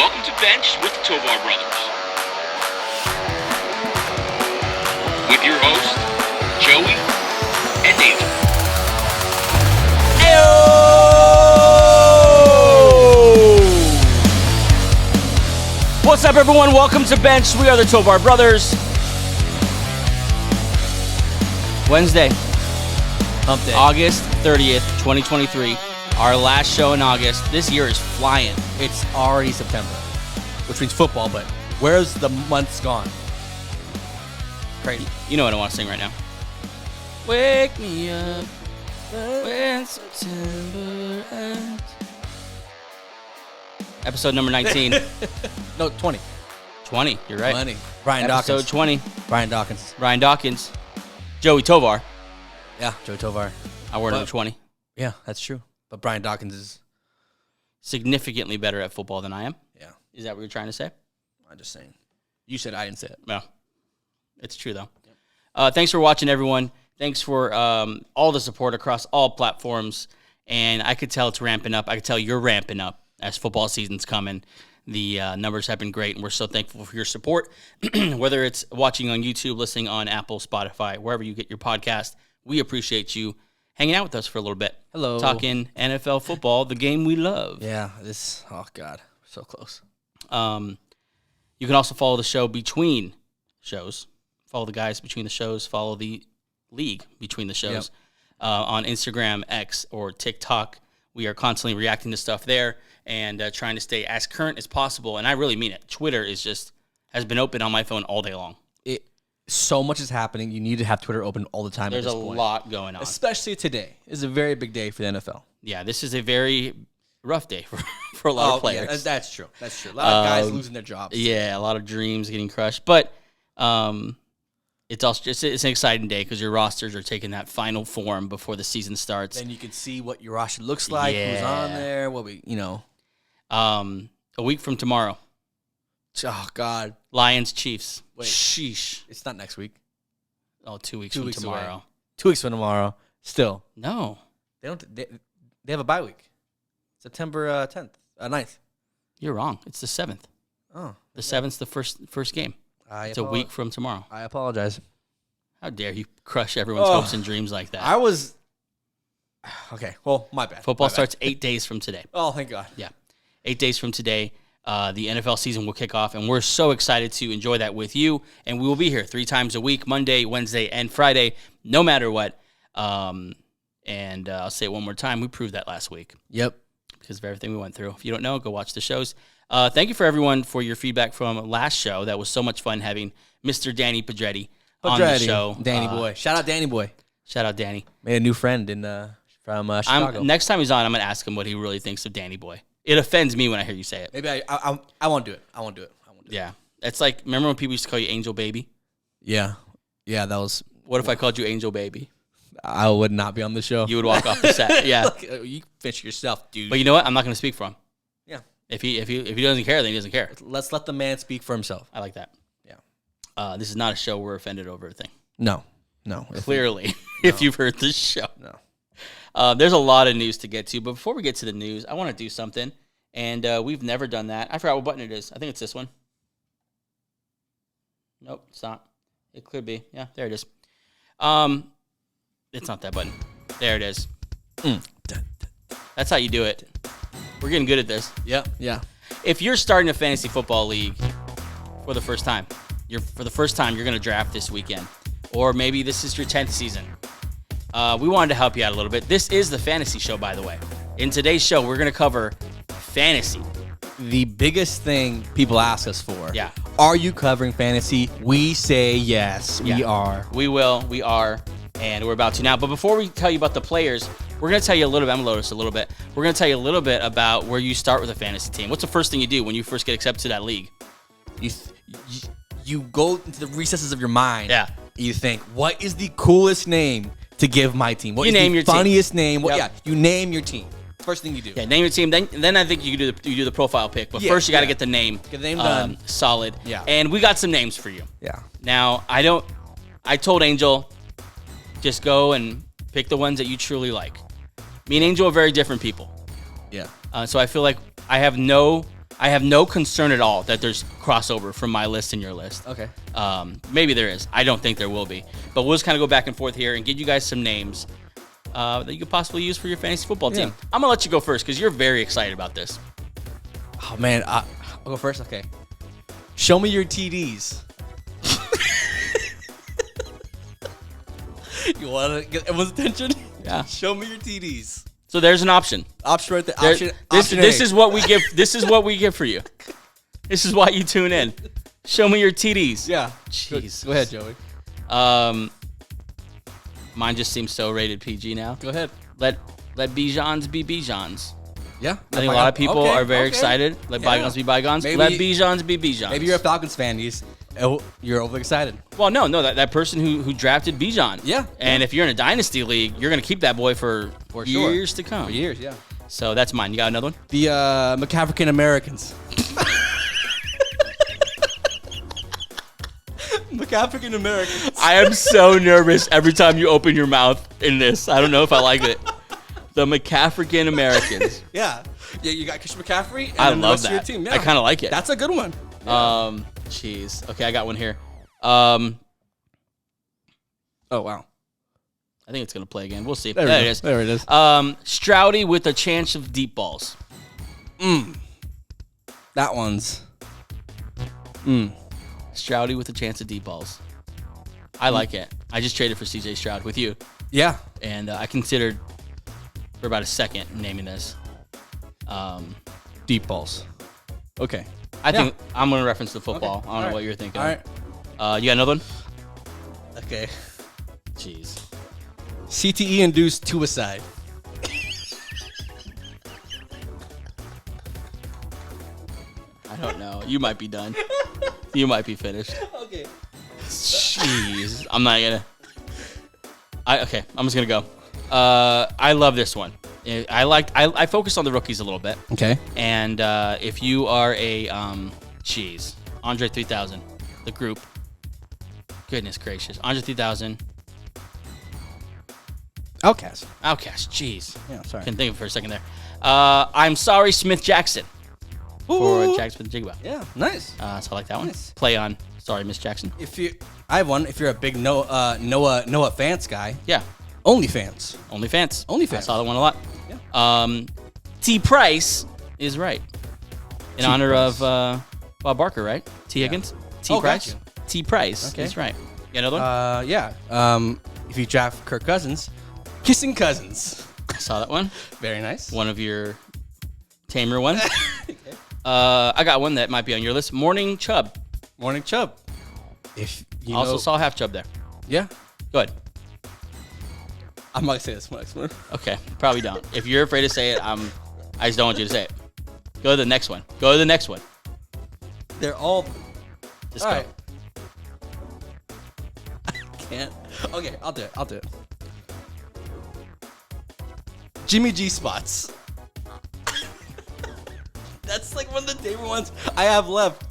Welcome to Bench with the Tovar Brothers. With your hosts, Joey and Angel. What's up, everyone? Welcome to Bench. We are the Tovar Brothers. Wednesday, Hump Day. August 30th, 2023. Our last show in August. This year is flying. It's already September, which means football, but where's the months gone? Crazy. You know what I want to sing right now. Wake me up when September ends. Episode number 19. No, 20. 20, you're right. 20. Brian Episode Dawkins. 20. Brian Dawkins. Ryan Dawkins. Joey Tovar. Yeah, Joe Tovar. I wore number 20. Yeah, that's true. But Brian Dawkins is... Significantly better at football than I am. Yeah. Is that what you're trying to say? I'm just saying. You said I didn't say it. No. It's true, though. Thanks for watching, everyone. Thanks for all the support across all platforms. And I could tell it's ramping up. I could tell you're ramping up as football season's coming. The numbers have been great, and we're so thankful for your support. Whether it's watching on YouTube, listening on Apple, Spotify, wherever you get your podcast, we appreciate you hanging out with us for a little bit. Hello. Talking NFL football, the game we love. Yeah, this... Oh, God. So close. You can also follow the show between shows. Follow the guys between the shows. Follow the league between the shows. On Instagram, X, or TikTok. We are constantly reacting to stuff there and trying to stay as current as possible. And I really mean it. Twitter has been open on my phone all day long. So much is happening. You need to have Twitter open all the time. There's at this a point. lot going on. Especially today. It's a very big day for the NFL. Yeah, this is a very rough day for a lot of players. Yeah, that's true. That's true. A lot of guys losing their jobs. Yeah, a lot of dreams getting crushed. But it's also it's an exciting day because your rosters are taking that final form before the season starts. Then you can see what your roster looks like, who's on there, A week from tomorrow, Oh, God. Lions, Chiefs. Wait. Sheesh. It's not next week. Oh, 2 weeks 2 from weeks tomorrow. away. 2 weeks from tomorrow. Still. No. They have a bye week. September 10th. 9th. You're wrong. It's the 7th. Oh. The 7th's the first game. It's a week from tomorrow. I apologize. How dare you crush everyone's hopes and dreams like that? I was... Okay. Well, my bad. Football My bad. starts 8 days from today. Oh, thank God. Yeah. 8 days from today, the NFL season will kick off, and we're so excited to enjoy that with you. And we will be here 3 times a week, Monday, Wednesday, and Friday, no matter what. And I'll say it one more time. We proved that last week. Yep. Because of everything we went through. If you don't know, go watch the shows. Thank you for everyone for your feedback from last show. That was so much fun having Mr. Danny Pedretti on the show. Danny boy. Shout out Danny boy. Shout out Danny. Made a new friend from Chicago. Next time he's on, I'm going to ask him what he really thinks of Danny boy. It offends me when I hear you say it. Maybe I won't do it. I won't do it. Yeah. It's like, remember when people used to call you Angel Baby? Yeah. Yeah, that was... What if I called you Angel Baby? I would not be on the show. You would walk off the set. Yeah. Look, you finish yourself, dude. But you know what? I'm not going to speak for him. Yeah. If he doesn't care, then he doesn't care. Let's let the man speak for himself. I like that. Yeah. This is not a show we're offended over a thing. No. Clearly, if you've heard this show. No. There's a lot of news to get to, but before we get to the news, I want to do something, and we've never done that. I forgot what button it is. I think it's this one. Nope, it's not. It could be. Yeah, there it is. It's not that button. There it is. That's how you do it. We're getting good at this. Yeah. If you're starting a fantasy football league for the first time, you're going to draft this weekend, or maybe this is your 10th season. We wanted to help you out a little bit. This is the fantasy show, by the way. In today's show, we're going to cover fantasy. The biggest thing people ask us for. Yeah. Are you covering fantasy? We say yes. Yeah. We are. We will. We are. And we're about to now. But before we tell you about the players, we're going to tell you a little bit. I'm going to load us a little bit. We're going to tell you a little bit about where you start with a fantasy team. What's the first thing you do when you first get accepted to that league? You go into the recesses of your mind. Yeah. You think, what is the coolest name to give my team? What You is name the your team. funniest name? Yep. Yeah, you name your team. First thing you do. Yeah, name your team. Then I think you do the profile pick. But first you got to get the name. Get the name done. Solid. Yeah. And we got some names for you. Yeah. Now, I told Angel, just go and pick the ones that you truly like. Me and Angel are very different people. Yeah. So I feel like I have no I have no concern at all that there's crossover from my list and your list. Okay. Maybe there is. I don't think there will be. But we'll just kind of go back and forth here and give you guys some names that you could possibly use for your fantasy football team. I'm going to let you go first because you're very excited about this. Oh, man. I'll go first? Okay. Show me your TDs. You want to get everyone's attention? Yeah. Show me your TDs. So there's an option. Option right there. This is what we give. This is what we give for you. This is why you tune in. Show me your TDs. Yeah. Jeez. Go ahead, Joey. Mine just seems so rated PG now. Go ahead. Let Bijans be Bijans. Yeah. I think a lot of people are very excited. Let bygones be bygones. Maybe, let Bijans be Bijans. Maybe you're a Falcons fan. You're overexcited. Well, no, that person who drafted Bijan. Yeah. And if you're in a dynasty league, you're gonna keep that boy for years to come. For years, yeah. So that's mine. You got another one? The McAfrican Americans. McAfrican Americans. I am so nervous every time you open your mouth in this. I don't know if I like it. The McAfrican Americans. Yeah. You got Christian McCaffrey. And I then the love rest of your that. team. Yeah. I kind of like it. That's a good one. Jeez. Okay, I got one here. Oh wow. I think it's gonna play again. We'll see. There it is. There it is. Stroudy with a chance of deep balls. That one's. Stroudy with a chance of deep balls. I like it. I just traded for CJ Stroud with you, Yeah. and I considered for about a second naming this. Deep balls. Okay. I think I'm gonna reference the football. Okay. I don't know All what you're thinking. All right. You got another one? Okay. Jeez. CTE induced suicide. I don't know. You might be done. You might be finished. Okay. Jeez. I'm not gonna. Okay. I'm just gonna go. I love this one. I focus on the rookies a little bit. Okay. And if you are a Andre 3000, the group. Goodness gracious, Andre 3000. Outcast. Jeez. Yeah. Sorry. Couldn't think of it for a second there. I'm sorry, Smith Jackson. For Jack Smith Jigba. Yeah. Nice. So I like that one. Nice. Play on. Sorry, Miss Jackson. I have one. If you're a big Noah Fance guy. Yeah. OnlyFans. OnlyFans. I saw that one a lot. Yeah. T. Price is right. In honor of Bob Barker, right? T. Higgins. T. Price. Gotcha. T. Price is right. You got another one? Yeah. If you draft Kirk Cousins, Kissing Cousins. I saw that one. Very nice. One of your tamer ones. I got one that might be on your list. Morning Chubb. Morning Chubb. If you also saw Half Chubb there. Yeah. Go ahead. I'm not gonna say this next one. Okay, probably don't. If you're afraid to say it, I just don't want you to say it. Go to the next one. They're all. Just all go. right. I can't. Okay, I'll do it. Jimmy G spots. That's like one of the favorite ones I have left.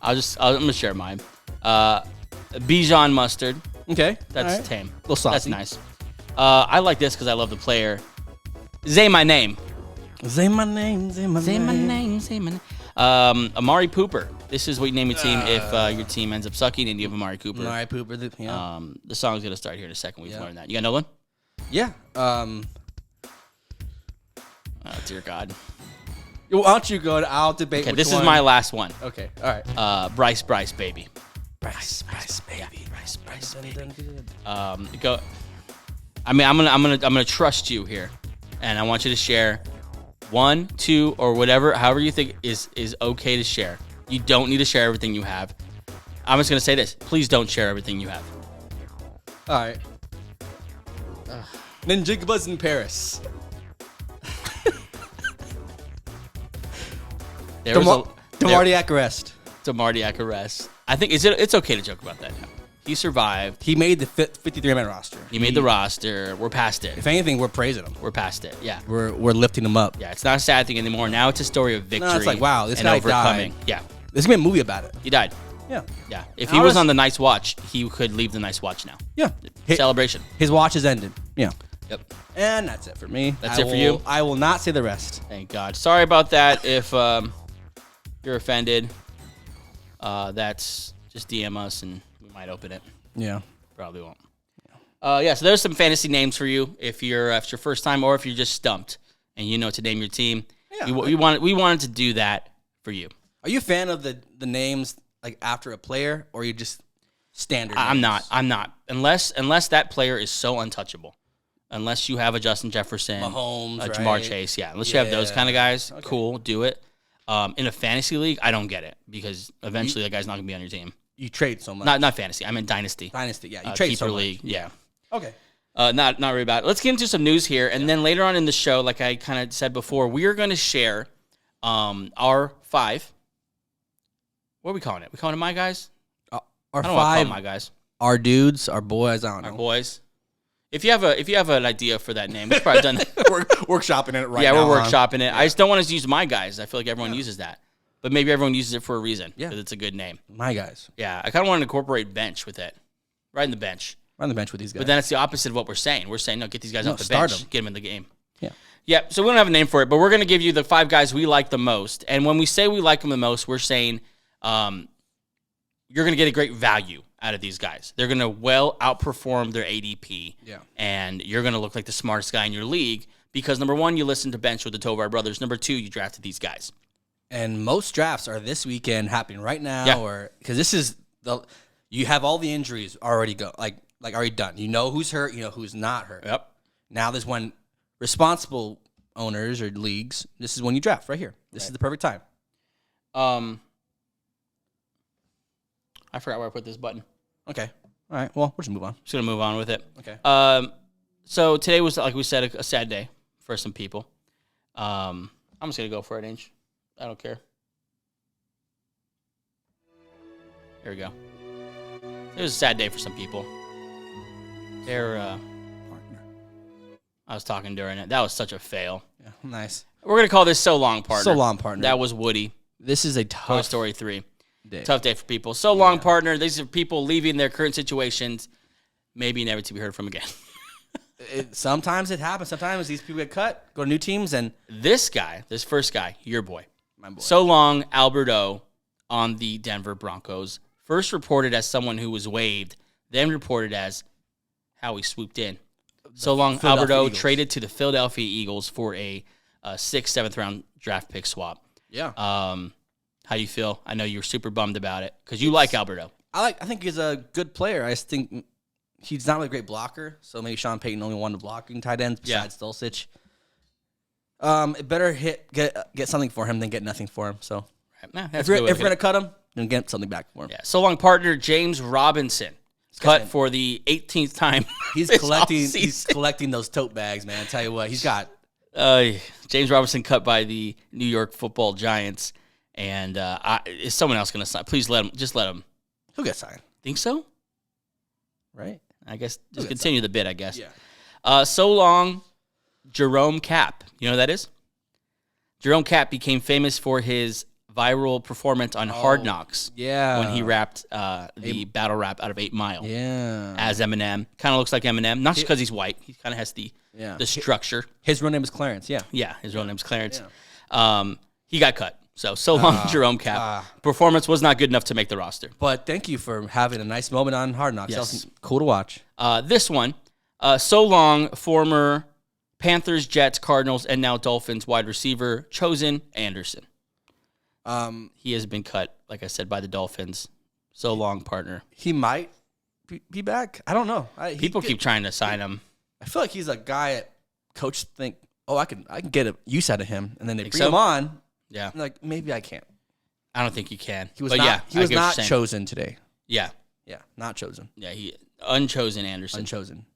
I'm gonna share mine. Bijan mustard. Okay, That's right. tame. Little saucy. That's nice. I like this because I love the player. Say my name. Say my name. Amari Pooper. This is what you name your team if your team ends up sucking and you have Amari Cooper. Amari Pooper. Yeah. The song's gonna start here in a second. We've learned that. You got another one? Yeah. Oh dear God. Why don't you go? I'll debate. Okay, which this one. is my last one. Okay. All right. Bryce baby. Bryce, baby. Bryce baby. Go. I mean, I'm gonna trust you here, and I want you to share 1, 2, or whatever, however you think is okay to share. You don't need to share everything you have. I'm just gonna say this: please don't share everything you have. All right. Ninjigbas in Paris. Demardiac arrest. Demardiac arrest. I think it's okay to joke about that now. He survived. He made the 53-man roster. He made the roster. We're past it. If anything, we're praising him. We're past it. Yeah. We're lifting him up. Yeah. It's not a sad thing anymore. Now it's a story of victory. No, it's like, wow, this and guy overcoming. died. Yeah. There's gonna be a movie about it. He died. Yeah. Yeah. If he was on the Nice Watch, he could leave the Nice Watch now. Yeah. Celebration. His watch has ended. Yeah. Yep. And that's it for me. That's it for you? I will not say the rest. Thank God. Sorry about that. If you're offended, that's just DM us and we might open it. Yeah. Probably won't. So there's some fantasy names for you if it's your first time or if you're just stumped and you know to name your team. Yeah. We wanted to do that for you. Are you a fan of the names like after a player, or are you just standard I'm names? not. Unless that player is so untouchable. Unless you have a Justin Jefferson, Mahomes, a Jamar right? Chase, yeah. Unless you have those kind of guys, cool, do it. In a fantasy league, I don't get it because eventually that guy's not going to be on your team. You trade so much. Not fantasy. I meant dynasty. Dynasty, yeah. You trade keeper so much. league, yeah. Okay. Not really bad. Let's get into some news here, and then later on in the show, like I kind of said before, we are going to share our 5. What are we calling it? We calling it my guys? Our I don't want to call 5, it my guys. our dudes, our boys. I don't know. Our boys. If you have an idea for that name, we've probably done that. We're workshopping it right now. Yeah, we're workshopping it. Yeah. I just don't want us to use my guys. I feel like everyone uses that. But maybe everyone uses it for a reason. Yeah. Because it's a good name. My guys. Yeah. I kind of want to incorporate bench with it. Right in the bench. Right on the bench with these guys. But then it's the opposite of what we're saying. We're saying, no, get these guys off the start bench. them. Get them in the game. Yeah. Yeah. So we don't have a name for it, but we're going to give you the 5 guys we like the most. And when we say we like them the most, we're saying you're going to get a great value out of these guys. They're going to well outperform their ADP. Yeah. And you're going to look like the smartest guy in your league because, number 1, you listen to bench with the Tovar brothers. Number 2, you drafted these guys. And most drafts are this weekend happening right now, Yeah. because this is you have all the injuries already already done. You know who's hurt, you know who's not hurt. Yep. Now there's when responsible owners or leagues, this is when you draft right here. This is the perfect time. I forgot where I put this button. Okay. All right. Well, we'll just move on. Just going to move on with it. Okay. So today was, like we said, a sad day for some people. I'm just going to go for it, Inch. I don't care. Here we go. It was a sad day for some people. They're, Partner. I was talking during it. That was such a fail. Yeah. Nice. We're going to call this So Long, Partner. So long, partner. That was Woody. This is a Toy tough Story 3. day. Tough day for people. So long, partner. These are people leaving their current situations, maybe never to be heard from again. Sometimes it happens. Sometimes these people get cut, go to new teams, and This first guy, your boy. my boy. So long, Alberto on the Denver Broncos. First reported as someone who was waived, then reported as how he swooped in. So long, Philadelphia Alberto Eagles. traded to the Philadelphia Eagles for a 6th, 7th round draft pick swap. Yeah. How do you feel? I know you're super bummed about it because you like Alberto. I think he's a good player. I just think he's not really a great blocker, so maybe Sean Payton only wanted blocking tight ends besides Dulcich. It better get something for him than get nothing for him. So Nah, if we're gonna cut him, then get something back for him. Yeah. So long, partner James Robinson. Cut for the 18th time. He's this collecting. offseason. He's collecting those tote bags, man. I tell you what, he's got. James Robinson cut by the New York Football Giants, and is someone else going to sign? Please let him. Just let him. He'll get signed, Think so? right? I guess He'll just get continue the bid. I guess. Yeah. So long, Jerome Cap. You know who that is? Jerome Cap became famous for his viral performance on Hard Knocks. Yeah. When he rapped the battle rap out of 8 Mile. Yeah. As Eminem. Kind of looks like Eminem. Not just because he's white. He kind of has the structure. His real name is Clarence. Yeah. Yeah, his real name's Clarence. Yeah. He got cut. So long, Jerome Cap. Performance was not good enough to make the roster. But thank you for having a nice moment on Hard Knocks. Yes. That was cool to watch. This one, so long, former Panthers, Jets, Cardinals, and now Dolphins wide receiver, Chosen Anderson. He has been cut, like I said, by the Dolphins. So long, partner. He might be back. I don't know. People keep trying to sign him. I feel like he's a guy that coach think, I can get a use out of him, and then they Think bring so? him on. Yeah. I'm like, maybe I can't. I don't think you can. He was but not. yeah, he was I get what not you're saying. chosen today. Yeah. Yeah, not chosen. Yeah, unchosen Anderson. Unchosen.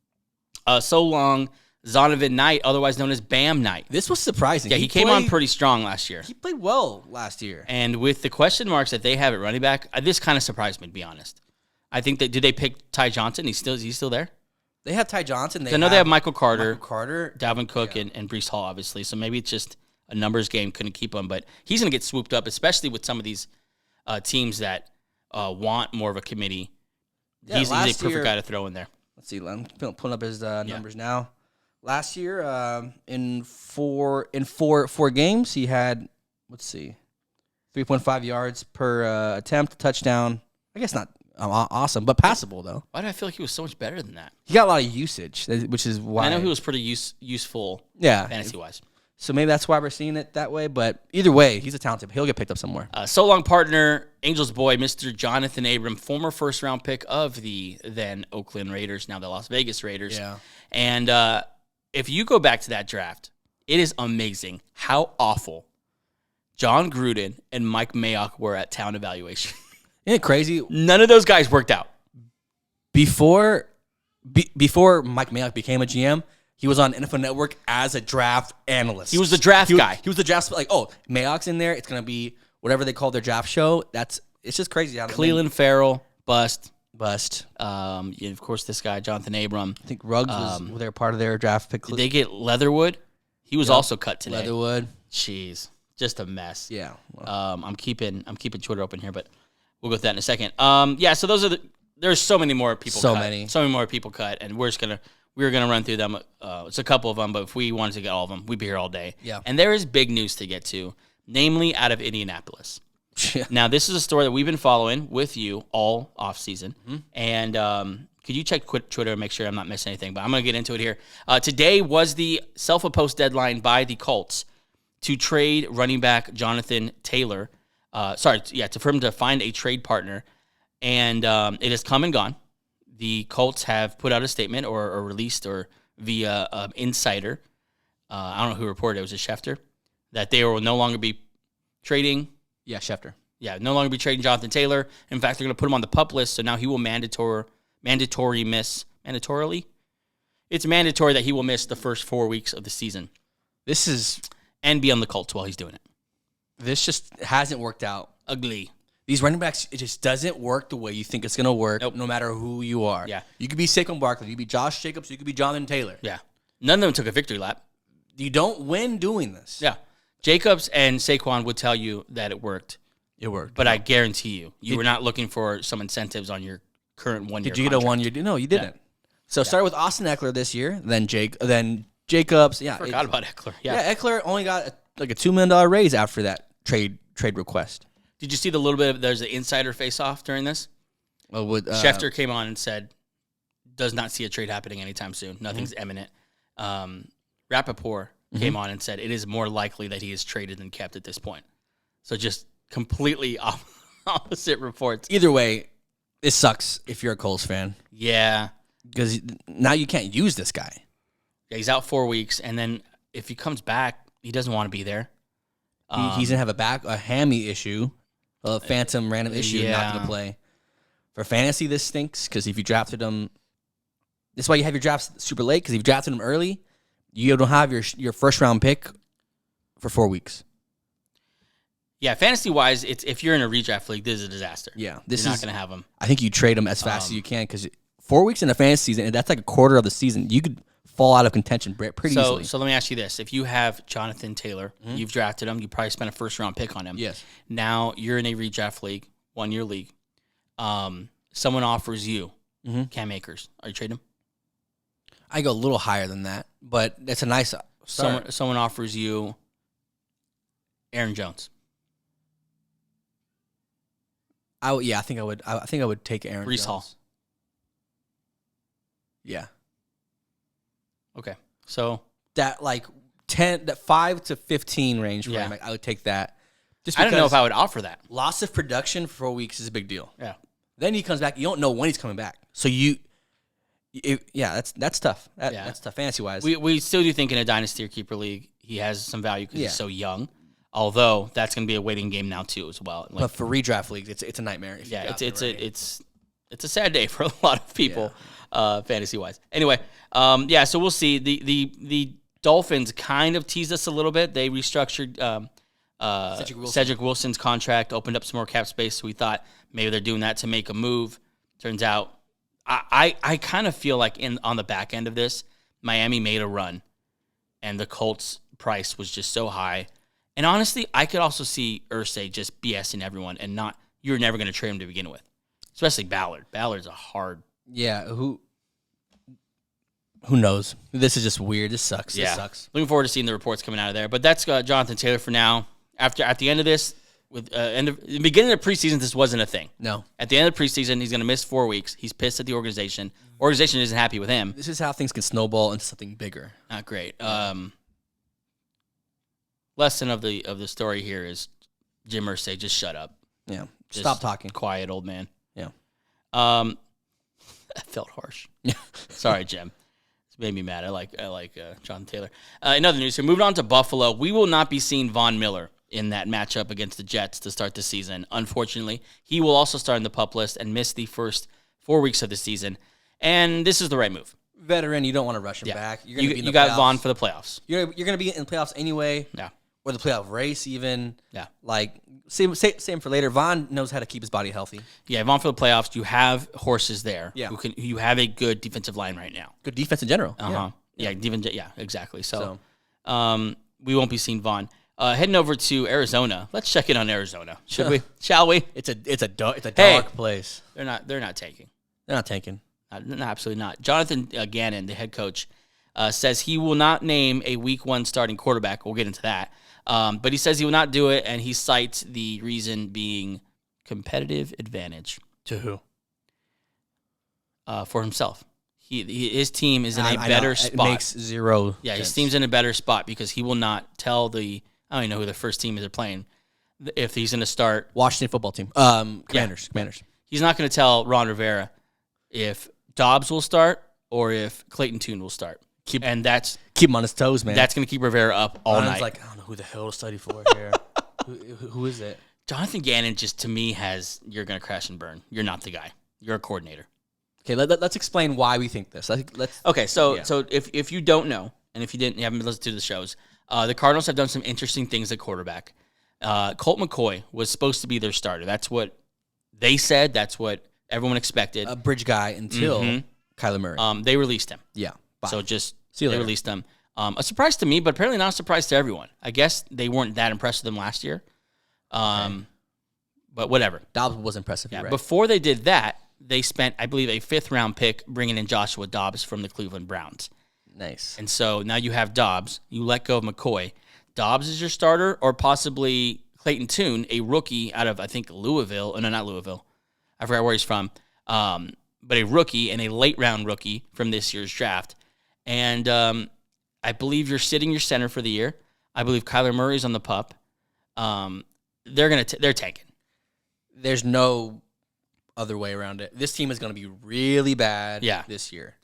So long, Zonovan Knight, otherwise known as Bam Knight. This was surprising. Yeah, he came on pretty strong last year. He played well last year. And with the question marks that they have at running back, this kind of surprised me, to be honest. I think did they pick Ty Johnson? Is he still there? They have Ty Johnson. I know they have Michael Carter, Dalvin Dalvin Cook, and Breece Hall, obviously. So maybe it's just a numbers game, couldn't keep him. But he's going to get swooped up, especially with some of these teams that want more of a committee. Yeah, he's a perfect year, guy to throw in there. Let's see. I'm pulling up his numbers now. Last year, in four games, he had, let's see, 3.5 yards per attempt, touchdown. I guess not awesome, but passable, though. Why do I feel like he was so much better than that? He got a lot of usage, which is why. I know he was pretty useful fantasy-wise. So maybe that's why we're seeing it that way. But either way, he's a talented. He'll get picked up somewhere. So long partner, Angels boy, Mr. Jonathan Abram, former first-round pick of the then Oakland Raiders, now the Las Vegas Raiders. Yeah. And if you go back to that draft, it is amazing how awful John Gruden and Mike Mayock were at talent evaluation. Isn't it crazy? None of those guys worked out. Before Mike Mayock became a GM, he was on NFL Network as a draft analyst. He was the draft guy. He was the draft, like, oh, Mayock's in there. It's going to be whatever they call their draft show. It's just crazy. How Cleveland Farrell, bust. Of course, this guy, Jonathan Abram. I think Ruggs was they're part of their draft pick. Did they get Leatherwood? He was also cut today. Leatherwood. Jeez. Just a mess. Yeah. Well. I'm keeping Twitter open here, but we'll go with that in a second. So those are there's so many more people So cut. many more people cut, and we're gonna run through them. It's a couple of them, but if we wanted to get all of them, we'd be here all day. Yeah. And there is big news to get to, namely out of Indianapolis. Yeah. Now, this is a story that we've been following with you all off season, and could you check Twitter and make sure I'm not missing anything? But I'm going to get into it here. Today was the self-imposed deadline by the Colts to trade running back Jonathan Taylor. For him to find a trade partner, and it has come and gone. The Colts have put out a statement or released or via insider. I don't know who reported it. Was it Schefter? That they will no longer be trading. Yeah, Schefter. Yeah, no longer be trading Jonathan Taylor. In fact, they're going to put him on the PUP list, so now he will mandatorily. It's mandatory that he will miss the first 4 weeks of the season. And be on the Colts while he's doing it. This just hasn't worked out. Ugly. These running backs, it just doesn't work the way you think it's going to work, Nope. no matter who you are. Yeah. You could be Saquon Barkley. You could be Josh Jacobs. You could be Jonathan Taylor. Yeah. None of them took a victory lap. You don't win doing this. Yeah. Jacobs and Saquon would tell you that it worked. It worked. But I guarantee you were not looking for some incentives on your current 1 year Did you get a 1 year? No, you didn't. Yeah. So start with Austin Eckler this year, then Jacobs. Yeah, Forgot about Eckler. Yeah, Eckler only got like a $2 million raise after that trade request. Did you see the little bit of there's an insider face-off during this? Well, Schefter came on and said, does not see a trade happening anytime soon. Nothing's imminent. Rappaport came on and said, it is more likely that he is traded than kept at this point. So just completely opposite reports. Either way, it sucks if you're a Colts fan. Yeah. Because now you can't use this guy. Yeah, he's out 4 weeks, and then if he comes back, he doesn't want to be there. He's going to have a hammy issue, a phantom random issue, not going to play. For fantasy, this stinks, because if you drafted him, that's why you have your drafts super late, because if you drafted him early, you don't have your first-round pick for 4 weeks. Yeah, fantasy-wise, if you're in a redraft league, this is a disaster. Yeah. You're not going to have him. I think you trade him as fast as you can, because 4 weeks in a fantasy season, and that's like a quarter of the season, you could fall out of contention pretty easily. So let me ask you this. If you have Jonathan Taylor, you've drafted him, you probably spent a first-round pick on him. Yes. Now you're in a redraft league, 1 year league. Someone offers you Cam Akers. Are you trading him? I go a little higher than that, but it's a nice start. Someone offers you Aaron Jones. I think I would. I think I would take Aaron Brees Jones. Hall. Yeah. Okay. So that 5 to 15 range for him, I would take that. Just I don't know if I would offer that. Loss of production for 4 weeks is a big deal. Yeah. Then he comes back. You don't know when he's coming back. So that's tough. That's tough fantasy wise. We still do think in a dynasty or keeper league he has some value because he's so young. Although that's going to be a waiting game now too as well. But for redraft leagues, it's a nightmare. It's a sad day for a lot of people, fantasy wise. Anyway, so we'll see. The Dolphins kind of teased us a little bit. They restructured Cedric Wilson's contract, opened up some more cap space. So we thought maybe they're doing that to make a move. Turns out, I kind of feel like on the back end of this, Miami made a run, and the Colts price was just so high. And honestly, I could also see Irsay just BSing everyone and you're never going to trade him to begin with. Especially Ballard. Ballard's a hard. Yeah, who knows? This is just weird. This sucks. Yeah. This sucks. Looking forward to seeing the reports coming out of there. But that's Jonathan Taylor for now. At the end of this, with in the beginning of preseason, this wasn't a thing. No. At the end of the preseason, he's going to miss 4 weeks. He's pissed at the organization. Organization isn't happy with him. This is how things can snowball into something bigger. Not great. Lesson of the story here is Jim Irsay, just shut up. Yeah. Just Stop talking. Quiet, old man. Yeah. That felt harsh. Sorry, Jim. It's made me mad. I like Jonathan Taylor. In other news, so moving on to Buffalo, we will not be seeing Von Miller in that matchup against the Jets to start the season. Unfortunately, he will also start in the PUP list and miss the first 4 weeks of the season. And this is the right move. Veteran, you don't want to rush him back. You're gonna be in the got playoffs. Von for the playoffs. You're going to be in the playoffs anyway. Yeah. Or the playoff race even. Yeah. Like, same for later. Von knows how to keep his body healthy. Yeah, Von for the playoffs. You have horses there. Yeah. Who you have a good defensive line right now. Good defense in general. Uh-huh. Yeah, exactly. So. We won't be seeing Von. Heading over to Arizona. Let's check in on Arizona. Should we? Shall we? It's a dark place. They're not tanking. They're not tanking. No, absolutely not. Jonathan Gannon, the head coach, says he will not name a week 1 starting quarterback. We'll get into that. But he says he will not do it, and he cites the reason being competitive advantage. To who? For himself. His team is in a better spot. It makes zero Yeah, sense. his team's in a better spot because he will not tell I don't even know who the first team is they're playing, if he's going to start. Washington football team. Commanders. He's not going to tell Ron Rivera if Dobbs will start or if Clayton Tune will start. Keep him on his toes, man. That's going to keep Rivera up all Ron's night. like, I don't know who the hell to study for here. who is it? Jonathan Gannon just, to me, you're going to crash and burn. You're not the guy. You're a coordinator. Okay, let's explain why we think this. Okay, so if you don't know, and if you haven't been listening to the shows, the Cardinals have done some interesting things at quarterback. Colt McCoy was supposed to be their starter. That's what they said. That's what everyone expected. A bridge guy until Kyler Murray. They released him. Yeah. Bye. So just See you they later. released him. A surprise to me, but apparently not a surprise to everyone. I guess they weren't that impressed with them last year. But whatever. Dobbs was impressive. Yeah. Right. Before they did that, they spent, I believe, a 5th-round pick bringing in Joshua Dobbs from the Cleveland Browns. Nice. And so now you have Dobbs. You let go of McCoy. Dobbs is your starter, or possibly Clayton Tune, a rookie out of, I think, Louisville. No, not Louisville. I forgot where he's from. But a rookie and a late-round rookie from this year's draft. And I believe you're sitting your center for the year. I believe Kyler Murray's on the PUP. They're tanking. There's no other way around it. This team is going to be really bad this year.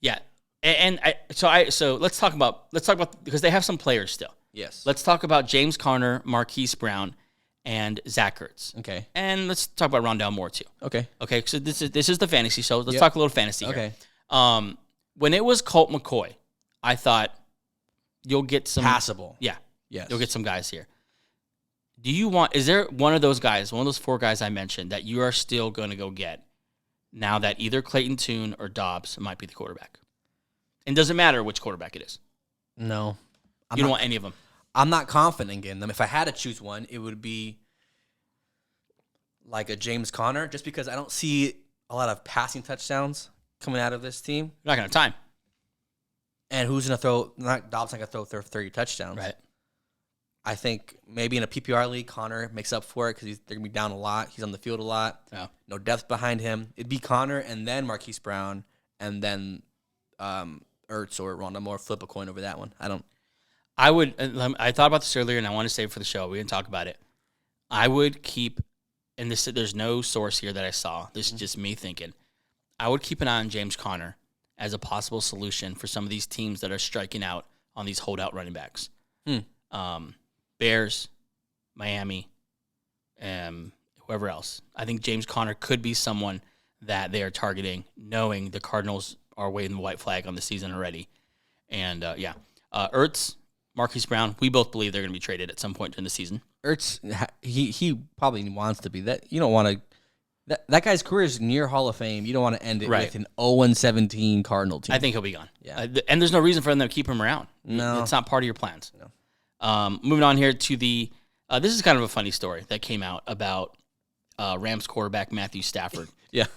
Yeah. So let's talk about because they have some players still. Yes. Let's talk about James Conner, Marquise Brown, and Zach Ertz. Okay. And let's talk about Rondale Moore too. Okay. Okay. So this is the fantasy show. Let's talk a little fantasy here. Okay. When it was Colt McCoy, I thought you'll get some passable. Yeah. Yes. You'll get some guys here. Is there one of those guys, one of those 4 guys I mentioned, that you are still going to go get now that either Clayton Tune or Dobbs might be the quarterback? And doesn't matter which quarterback it is. No. You don't want any of them. I'm not confident in getting them. If I had to choose one, it would be like a James Conner, just because I don't see a lot of passing touchdowns coming out of this team. You're not going to have time. And who's going to throw? Dobbs not going to throw 30 touchdowns. Right. I think maybe in a PPR league, Conner makes up for it because they're going to be down a lot. He's on the field a lot. Yeah. No depth behind him. It'd be Conner and then Marquise Brown and then Ertz or Rondale Moore. Flip a coin over that one. I thought about this earlier, and I want to save it for the show. We didn't talk about it. I would keep, and there's no source here that I saw. This is just me thinking. I would keep an eye on James Conner as a possible solution for some of these teams that are striking out on these holdout running backs. Bears, Miami, whoever else. I think James Conner could be someone that they are targeting, knowing the Cardinals are waving the white flag on the season already. And, Ertz, Marquise Brown, we both believe they're going to be traded at some point during the season. Ertz, he probably wants to be. That you don't want to. That guy's career is near Hall of Fame. You don't want to end it with an 0-17 Cardinal team. I think he'll be gone. Yeah. And there's no reason for them to keep him around. No. It's not part of your plans. No. Moving on here to the this is kind of a funny story that came out about Rams quarterback Matthew Stafford. Yeah.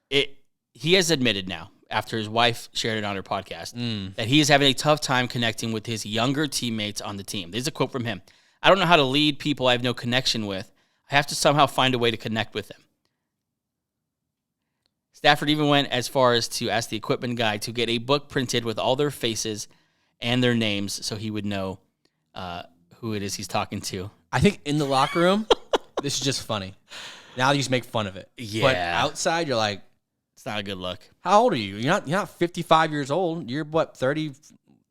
He has admitted now, after his wife shared it on her podcast, that he is having a tough time connecting with his younger teammates on the team. There's a quote from him. I don't know how to lead people I have no connection with. I have to somehow find a way to connect with them. Stafford even went as far as to ask the equipment guy to get a book printed with all their faces and their names so he would know who it is he's talking to. I think in the locker room, this is just funny. Now you just make fun of it. Yeah. But outside, you're like, It's not a good look. how old are you? You're not 55 years old. You're what, 30?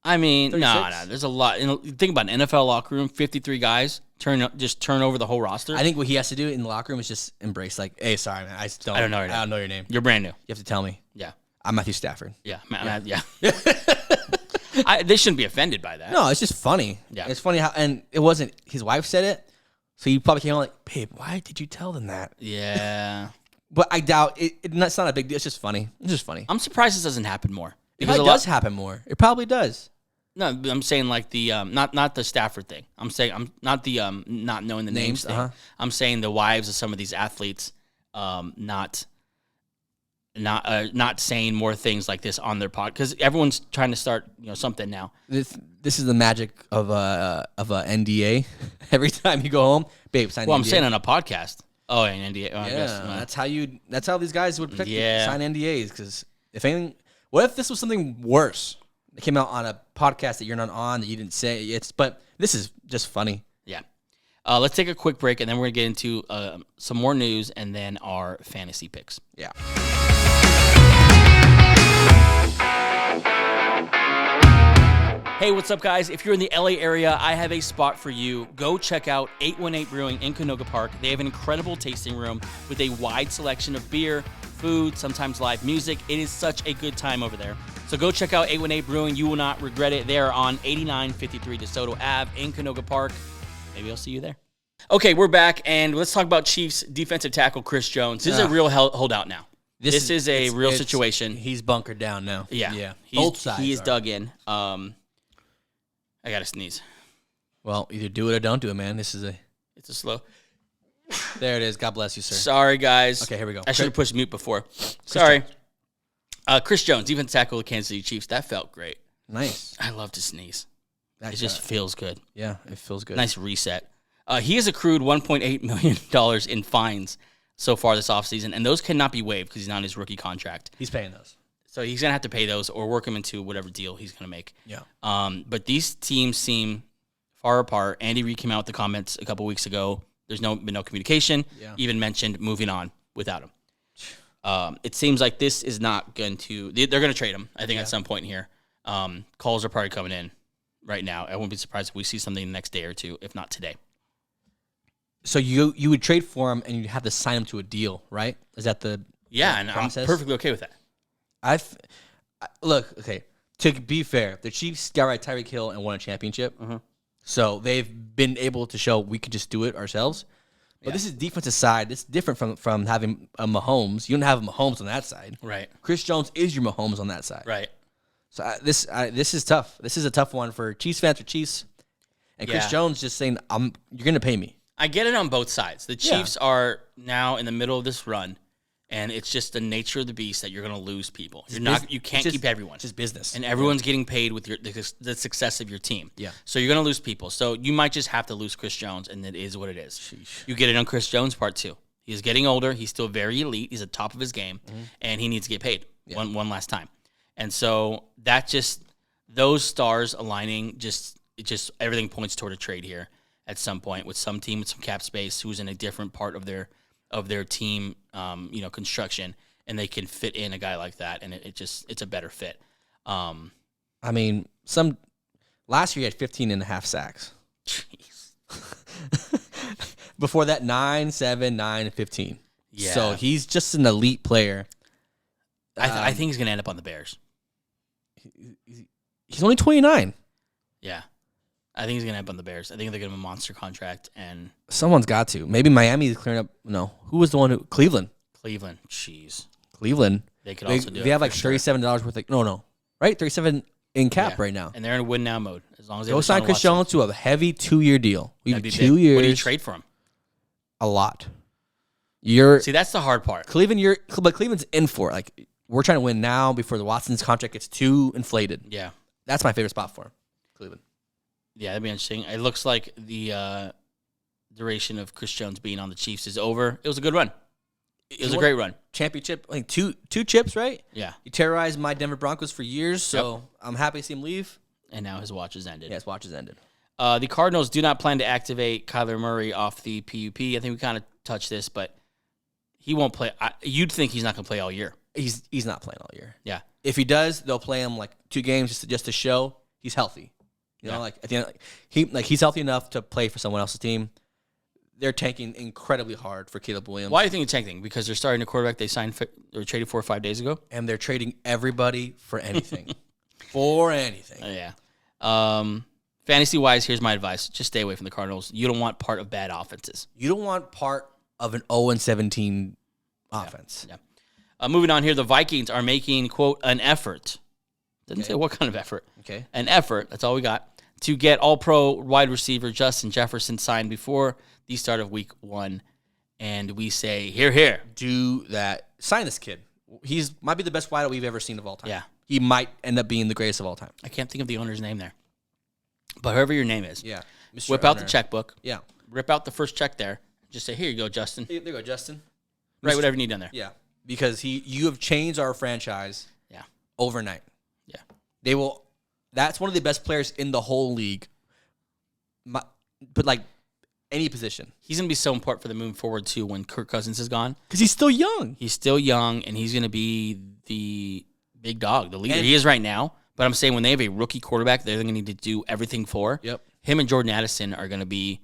I mean, no. 36? There's a lot. Think about an NFL locker room, 53 guys, turn over the whole roster. I think what he has to do in the locker room is just embrace, like, hey, sorry, man. I don't know your name. You're brand new. You have to tell me. Yeah. I'm Matthew Stafford. Yeah. Yeah. They shouldn't be offended by that. No, it's just funny. Yeah. It's funny how, and it wasn't, his wife said it, so he probably came on like, babe, why did you tell them that? Yeah. But I doubt, it's not a big deal. It's just funny. It's just funny. I'm surprised this doesn't happen more. It does happen more. It probably does. No, I'm saying like the not the Stafford thing. I'm saying I'm not the not knowing the names thing. Uh-huh. I'm saying the wives of some of these athletes not saying more things like this on their pod because everyone's trying to start something now. This is the magic of a NDA. Every time you go home, babe, sign. Well, the I'm NDA. saying on a podcast. Oh, an NDA. Oh, I guess, that's how these guys would protect Yeah. sign NDAs. Because if anything, what if this was something worse? It came out on a podcast that you're not on that you didn't say. But this is just funny. Yeah. Let's take a quick break and then we're gonna get into some more news and then our fantasy picks. Yeah. Hey, what's up, guys? If you're in the LA area, I have a spot for you. Go check out 818 Brewing in Canoga Park. They have an incredible tasting room with a wide selection of beer, food, sometimes live music. It is such a good time over there. So go check out 818 Brewing. You will not regret it. They are on 8953 DeSoto Ave in Canoga Park. Maybe I'll see you there. Okay, we're back, and let's talk about Chiefs defensive tackle Chris Jones. This is a real holdout now. This is a real situation. He's bunkered down now. Yeah. Both sides. He is dug in. I got to sneeze. Well, either do it or don't do it, man. It's a slow. There it is. God bless you, sir. Sorry, guys. Okay, here we go. I should have pushed mute before. Sorry. Chris Jones, defensive tackle of the Kansas City Chiefs. That felt great. Nice. I love to sneeze. It just feels good. Yeah, it feels good. Nice reset. He has accrued $1.8 million in fines so far this offseason, and those cannot be waived because he's not on his rookie contract. He's paying those. So he's going to have to pay those or work him into whatever deal he's going to make. Yeah. But these teams seem far apart. Andy Reid came out with the comments a couple weeks ago. There's been no communication. Yeah. Even mentioned moving on without him. It seems like this is not going to – they're going to trade him, I think, at some point here. Calls are probably coming in right now. I wouldn't be surprised if we see something the next day or two, if not today. So you would trade for him and you'd have to sign him to a deal, right? Is that the and process? I'm perfectly okay with that. Look, okay, to be fair, the Chiefs got right Tyreek Hill and won a championship. So they've been able to show we could just do it ourselves. But this is defensive side. It's different from having a Mahomes. You don't have a Mahomes on that side. Right. Chris Jones is your Mahomes on that side. Right. So this is tough. This is a tough one for Chiefs fans or Chiefs. And Chris Jones just saying, you're going to pay me. I get it on both sides. The Chiefs are now in the middle of this run. And it's just the nature of the beast that you're going to lose people. You can't keep everyone. It's just business. And everyone's getting paid with the success of your team. Yeah. So you're going to lose people. So you might just have to lose Chris Jones, and it is what it is. Sheesh. You get it on Chris Jones' part, too. He's getting older. He's still very elite. He's at the top of his game, and he needs to get paid one last time. And so that those stars aligning, just everything points toward a trade here at some point with some team with some cap space who's in a different part of their team, construction, and they can fit in a guy like that, and it's a better fit. I mean, last year he had 15 and a half sacks. Jeez. Before that, 9, 7, 9, 15. Yeah. So he's just an elite player. I think he's going to end up on the Bears. He's only 29. Yeah. I think he's going to end up on the Bears. I think they're going to have a monster contract. And someone's got to. Maybe Miami is clearing up. No. Who was the one Cleveland. Jeez. Cleveland. They could also do it. They have like $37 worth of. No. Right? 37 in cap right now. And they're in win now mode. As long as they go sign Chris Jones to a heavy 2-year deal. We have 2 years. What do you trade for him? A lot. See, that's the hard part. But Cleveland's in for it. Like, we're trying to win now before the Watson's contract gets too inflated. Yeah. That's my favorite spot for him. Cleveland. Yeah, that'd be interesting. It looks like the duration of Chris Jones being on the Chiefs is over. It was a good run. It was a great run. Championship, I think two chips, right? Yeah. He terrorized my Denver Broncos for years, so I'm happy to see him leave. And now his watch has ended. Yeah, his watch has ended. The Cardinals do not plan to activate Kyler Murray off the PUP. I think we kind of touched this, but he won't play. You'd think he's not going to play all year. He's not playing all year. Yeah. If he does, they'll play him like 2 games just to show he's healthy. You know, like at the end, he's healthy enough to play for someone else's team. They're tanking incredibly hard for Caleb Williams. Why do you think it's tanking? Because they're starting a quarterback they signed or traded 4 or 5 days ago, and they're trading everybody for anything. For anything. Yeah. Fantasy wise, here's my advice: just stay away from the Cardinals. You don't want part of bad offenses. You don't want part of an 0-17 offense. Yeah. Moving on here, the Vikings are making, quote, an effort. Doesn't say what kind of effort. Okay. An effort, that's all we got, to get all-pro wide receiver Justin Jefferson signed before the start of week 1. And we say, here. Do that. Sign this kid. He's might be the best wideout we've ever seen of all time. Yeah. He might end up being the greatest of all time. I can't think of the owner's name there. But whoever your name is. Yeah. Mr. Whip out Owner. the checkbook. Yeah. Rip out the first check there. Just say, here you go, Justin. There you go, Justin. Write whatever you need down there. Yeah. Because you have changed our franchise overnight. Yeah. They will. That's one of the best players in the whole league. But like any position. He's going to be so important for the moving forward, too, when Kirk Cousins is gone. Because he's still young. He's still young, and he's going to be the big dog, the leader. He is right now. But I'm saying when they have a rookie quarterback, they're going to need to do everything for. Yep. Him and Jordan Addison are going to be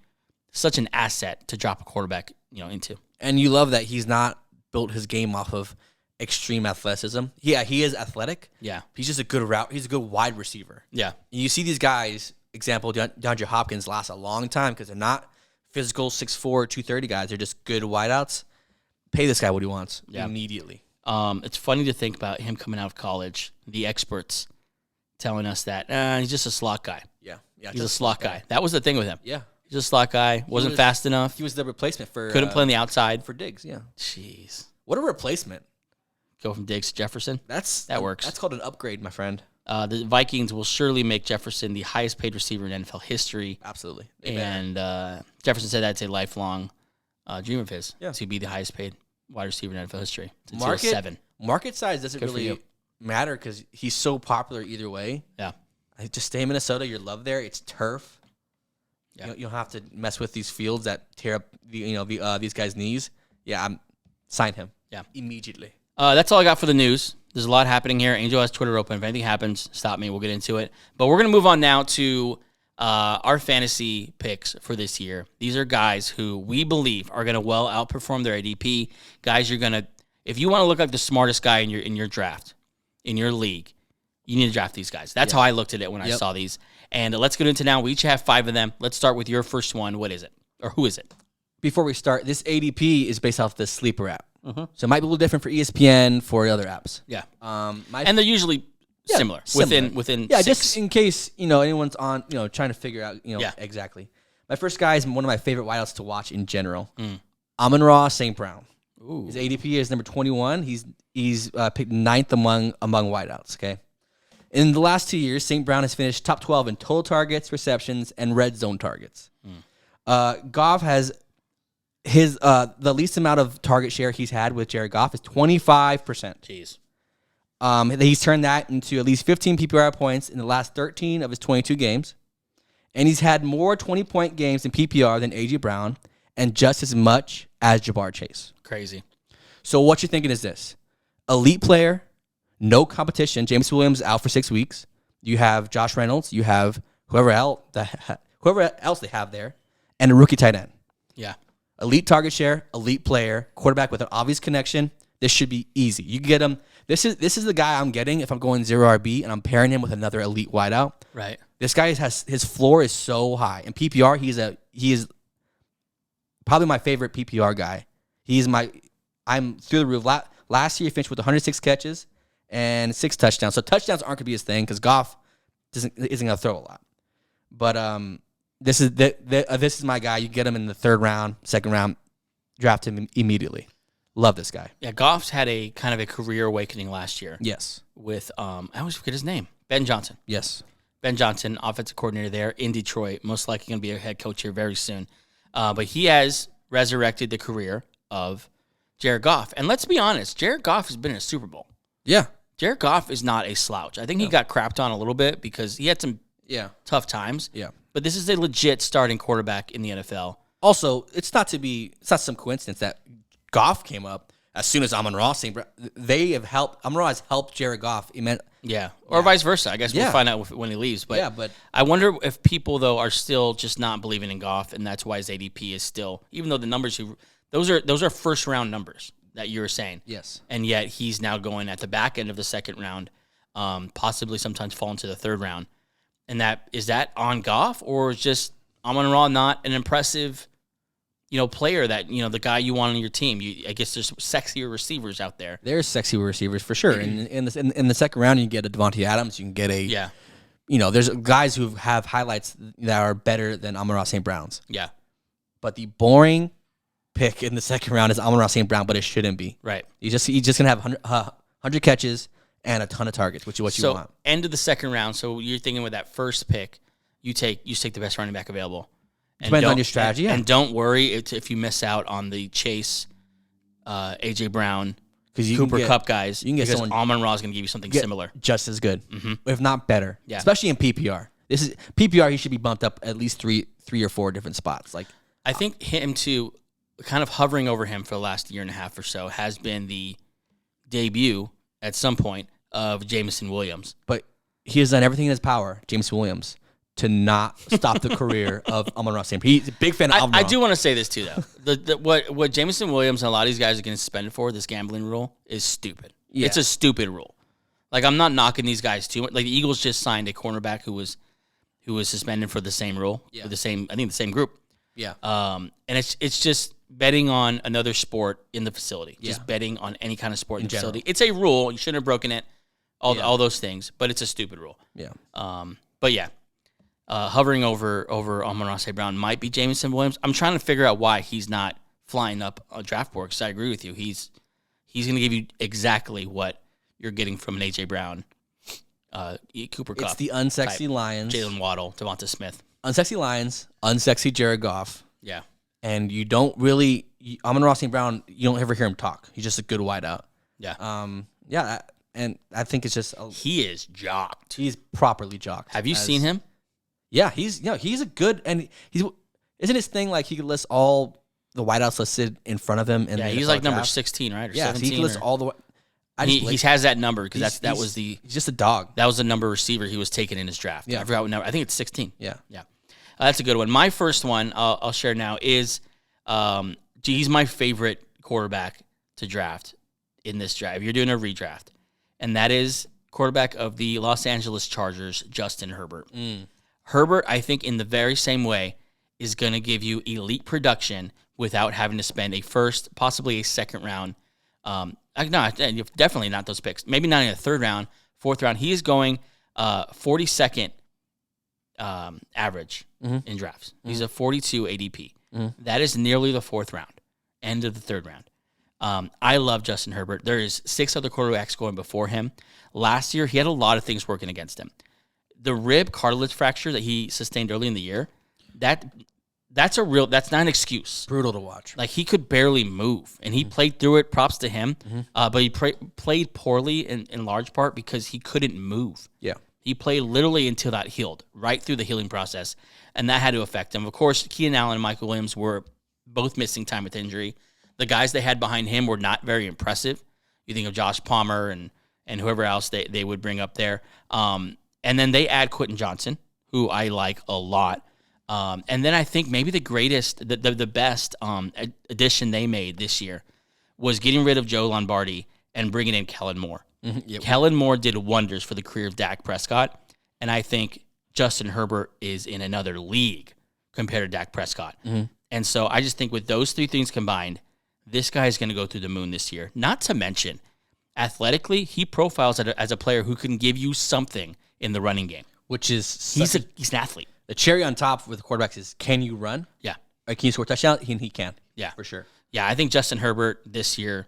such an asset to drop a quarterback, into. And you love that he's not built his game off of extreme athleticism. Yeah, he is athletic. Yeah. He's just a good route. He's a good wide receiver. Yeah. And you see these guys, example, DeAndre Hopkins last a long time because they're not physical 6'4", 230 guys. They're just good wideouts. Pay this guy what he wants immediately. It's funny to think about him coming out of college, the experts telling us that he's just a slot guy. Yeah. He's a slot guy. That was the thing with him. Yeah. He's a slot guy. Wasn't fast enough. He was the replacement for... Couldn't play on the outside. For Diggs, yeah. Jeez. What a replacement. Go from Diggs to Jefferson. That works. That's called an upgrade, my friend. The Vikings will surely make Jefferson the highest paid receiver in NFL history. Absolutely. And Jefferson said that's a lifelong dream of his to be the highest paid wide receiver in NFL history. Since he was 7. Market size doesn't really matter because he's so popular either way. Yeah. Just stay in Minnesota. You're loved there. It's turf. Yeah. You don't have to mess with these fields that tear up these guys' knees. Yeah, sign him. Yeah. Immediately. That's all I got for the news. There's a lot happening here. Angel has Twitter open. If anything happens, stop me. We'll get into it. But we're going to move on now to our fantasy picks for this year. These are guys who we believe are going to well outperform their ADP. Guys, if you want to look like the smartest guy in your draft, in your league, you need to draft these guys. That's how I looked at it when I saw these. And let's get into now. We each have 5 of them. Let's start with your first one. What is it? Or who is it? Before we start, this ADP is based off the Sleeper app. So it might be a little different for ESPN, for other apps. Yeah. And they're usually similar. Within yeah, 6. just in case, anyone's on, trying to figure out, exactly. My first guy is one of my favorite wideouts to watch in general. Amon-Ra St. Brown. Ooh. His ADP is number 21. He's picked 9th among wideouts, okay? In the last 2 years, St. Brown has finished top 12 in total targets, receptions, and red zone targets. Goff has the least amount of target share he's had with Jared Goff is 25%. Jeez. He's turned that into at least 15 PPR points in the last 13 of his 22 games. And he's had more 20-point games in PPR than A.J. Brown and just as much as Ja'Marr Chase. Crazy. So what you're thinking is this. Elite player, no competition. James Williams out for 6 weeks. You have Josh Reynolds. You have whoever else they have there. And a rookie tight end. Yeah. Elite target share, elite player, quarterback with an obvious connection. This should be easy. You can get him. This is the guy I'm getting if I'm going 0 RB and I'm pairing him with another elite wideout. Right. This guy has his floor is so high. In PPR, he is probably my favorite PPR guy. I'm through the roof. Last year he finished with 106 catches and 6 touchdowns. So touchdowns aren't gonna be his thing because Goff isn't gonna throw a lot. But this is my guy. You get him in the 3rd round, 2nd round, draft him immediately. Love this guy. Yeah, Goff's had a kind of a career awakening last year. Yes. With I always forget his name. Ben Johnson. Yes. Ben Johnson, offensive coordinator there in Detroit, most likely going to be a head coach here very soon. But he has resurrected the career of Jared Goff. And let's be honest, Jared Goff has been in a Super Bowl. Yeah. Jared Goff is not a slouch. I think he got crapped on a little bit because he had some tough times. Yeah. But this is a legit starting quarterback in the NFL. Also, it's not some coincidence that Goff came up as soon as Amon-Ra. Amon-Ra has helped Jared Goff. Or vice versa. I guess we'll find out when he leaves. But I wonder if people, though, are still just not believing in Goff, and that's why his ADP is still, even though the numbers, those are first-round numbers that you were saying. Yes. And yet he's now going at the back end of the second round, possibly sometimes fall into the third round. And is that on Goff, or is just Amon-Ra not an impressive player that, the guy you want on your team? I guess there's sexier receivers out there. There's sexier receivers for sure. And in the second round, you can get a Devontae Adams. You can get there's guys who have highlights that are better than Amon-Ra St. Brown's. Yeah. But the boring pick in the second round is Amon-Ra St. Brown, but it shouldn't be. Right. He's just going to have 100 catches and a ton of targets, which is what you want. End of the second round. So you're thinking with that first pick, you take the best running back available. Depends on your strategy. And don't worry if you miss out on the Chase, AJ Brown, Cooper Kupp guys. You can get Amon-Ra is going to give you something similar, just as good, if not better. Yeah. Especially in PPR. This is PPR. He should be bumped up at least three or four different spots. Like I think him too, kind of hovering over him for the last year and a half or so has been the debut at some point of Jameson Williams. But he has done everything in his power, Jameson Williams, to not stop the career of Amon-Ra St. He's a big fan of Amon-Ra. I do want to say this too, though. What Jameson Williams and a lot of these guys are getting suspended for, this gambling rule, is stupid. Yeah. It's a stupid rule. Like, I'm not knocking these guys too much. Like, the Eagles just signed a cornerback who was suspended for the same rule, for the same group. Yeah. And it's just betting on another sport in the facility. Just betting on any kind of sport in the facility. It's a rule. You shouldn't have broken it. All those things, but it's a stupid rule. Yeah. But yeah. Hovering over Amon-Ra St. Brown might be Jameson Williams. I'm trying to figure out why he's not flying up a draft board, because I agree with you. He's going to give you exactly what you're getting from an AJ Brown, Cooper Kupp. It's the unsexy type. Lions. Jalen Waddle, Devonta Smith. Unsexy Lions, unsexy Jared Goff. Yeah. And you don't really Amon-Ra St. Brown, you don't ever hear him talk. He's just a good wideout. Yeah. And I think it's just he is jocked. He's properly jocked. Have you seen him? Yeah, he's a good, and isn't his thing like he could list all the wideouts listed in front of him? He's like number 16, right? Or 17, he can list all the. He has that number because he's just a dog. That was the number receiver he was taken in his draft. Yeah. I forgot what number. I think it's 16. Yeah. That's a good one. My first one I'll share now is, he's my favorite quarterback to draft in this draft. If you're doing a redraft, and that is quarterback of the Los Angeles Chargers, Justin Herbert. Herbert, I think, in the very same way, is going to give you elite production without having to spend a first, possibly a second round. No, definitely not those picks. Maybe not in the third round, fourth round. He is going 42nd average in drafts. He's a 42 ADP. That is nearly the fourth round, end of the third round. I love Justin Herbert. There is 6 other quarterbacks going before him. Last year, he had a lot of things working against him. The rib cartilage fracture that he sustained early in the year, that's not an excuse. Brutal to watch. Like, he could barely move, and he played through it. Props to him. But he played poorly in large part because he couldn't move. Yeah. He played literally until that healed, right through the healing process, and that had to affect him. Of course, Keenan Allen and Michael Williams were both missing time with injury. The guys they had behind him were not very impressive. You think of Josh Palmer and whoever else they would bring up there. And then they add Quentin Johnson, who I like a lot. And then I think maybe the best addition they made this year was getting rid of Joe Lombardi and bringing in Kellen Moore. Yep. Kellen Moore did wonders for the career of Dak Prescott, and I think Justin Herbert is in another league compared to Dak Prescott. And so I just think with those 3 things combined, this guy is going to go through the moon this year. Not to mention, athletically, he profiles as a player who can give you something in the running game. Which is... He's an athlete. The cherry on top with quarterbacks is, can you run? Yeah. Or can you score touchdowns? He can. Yeah. For sure. Yeah, I think Justin Herbert this year,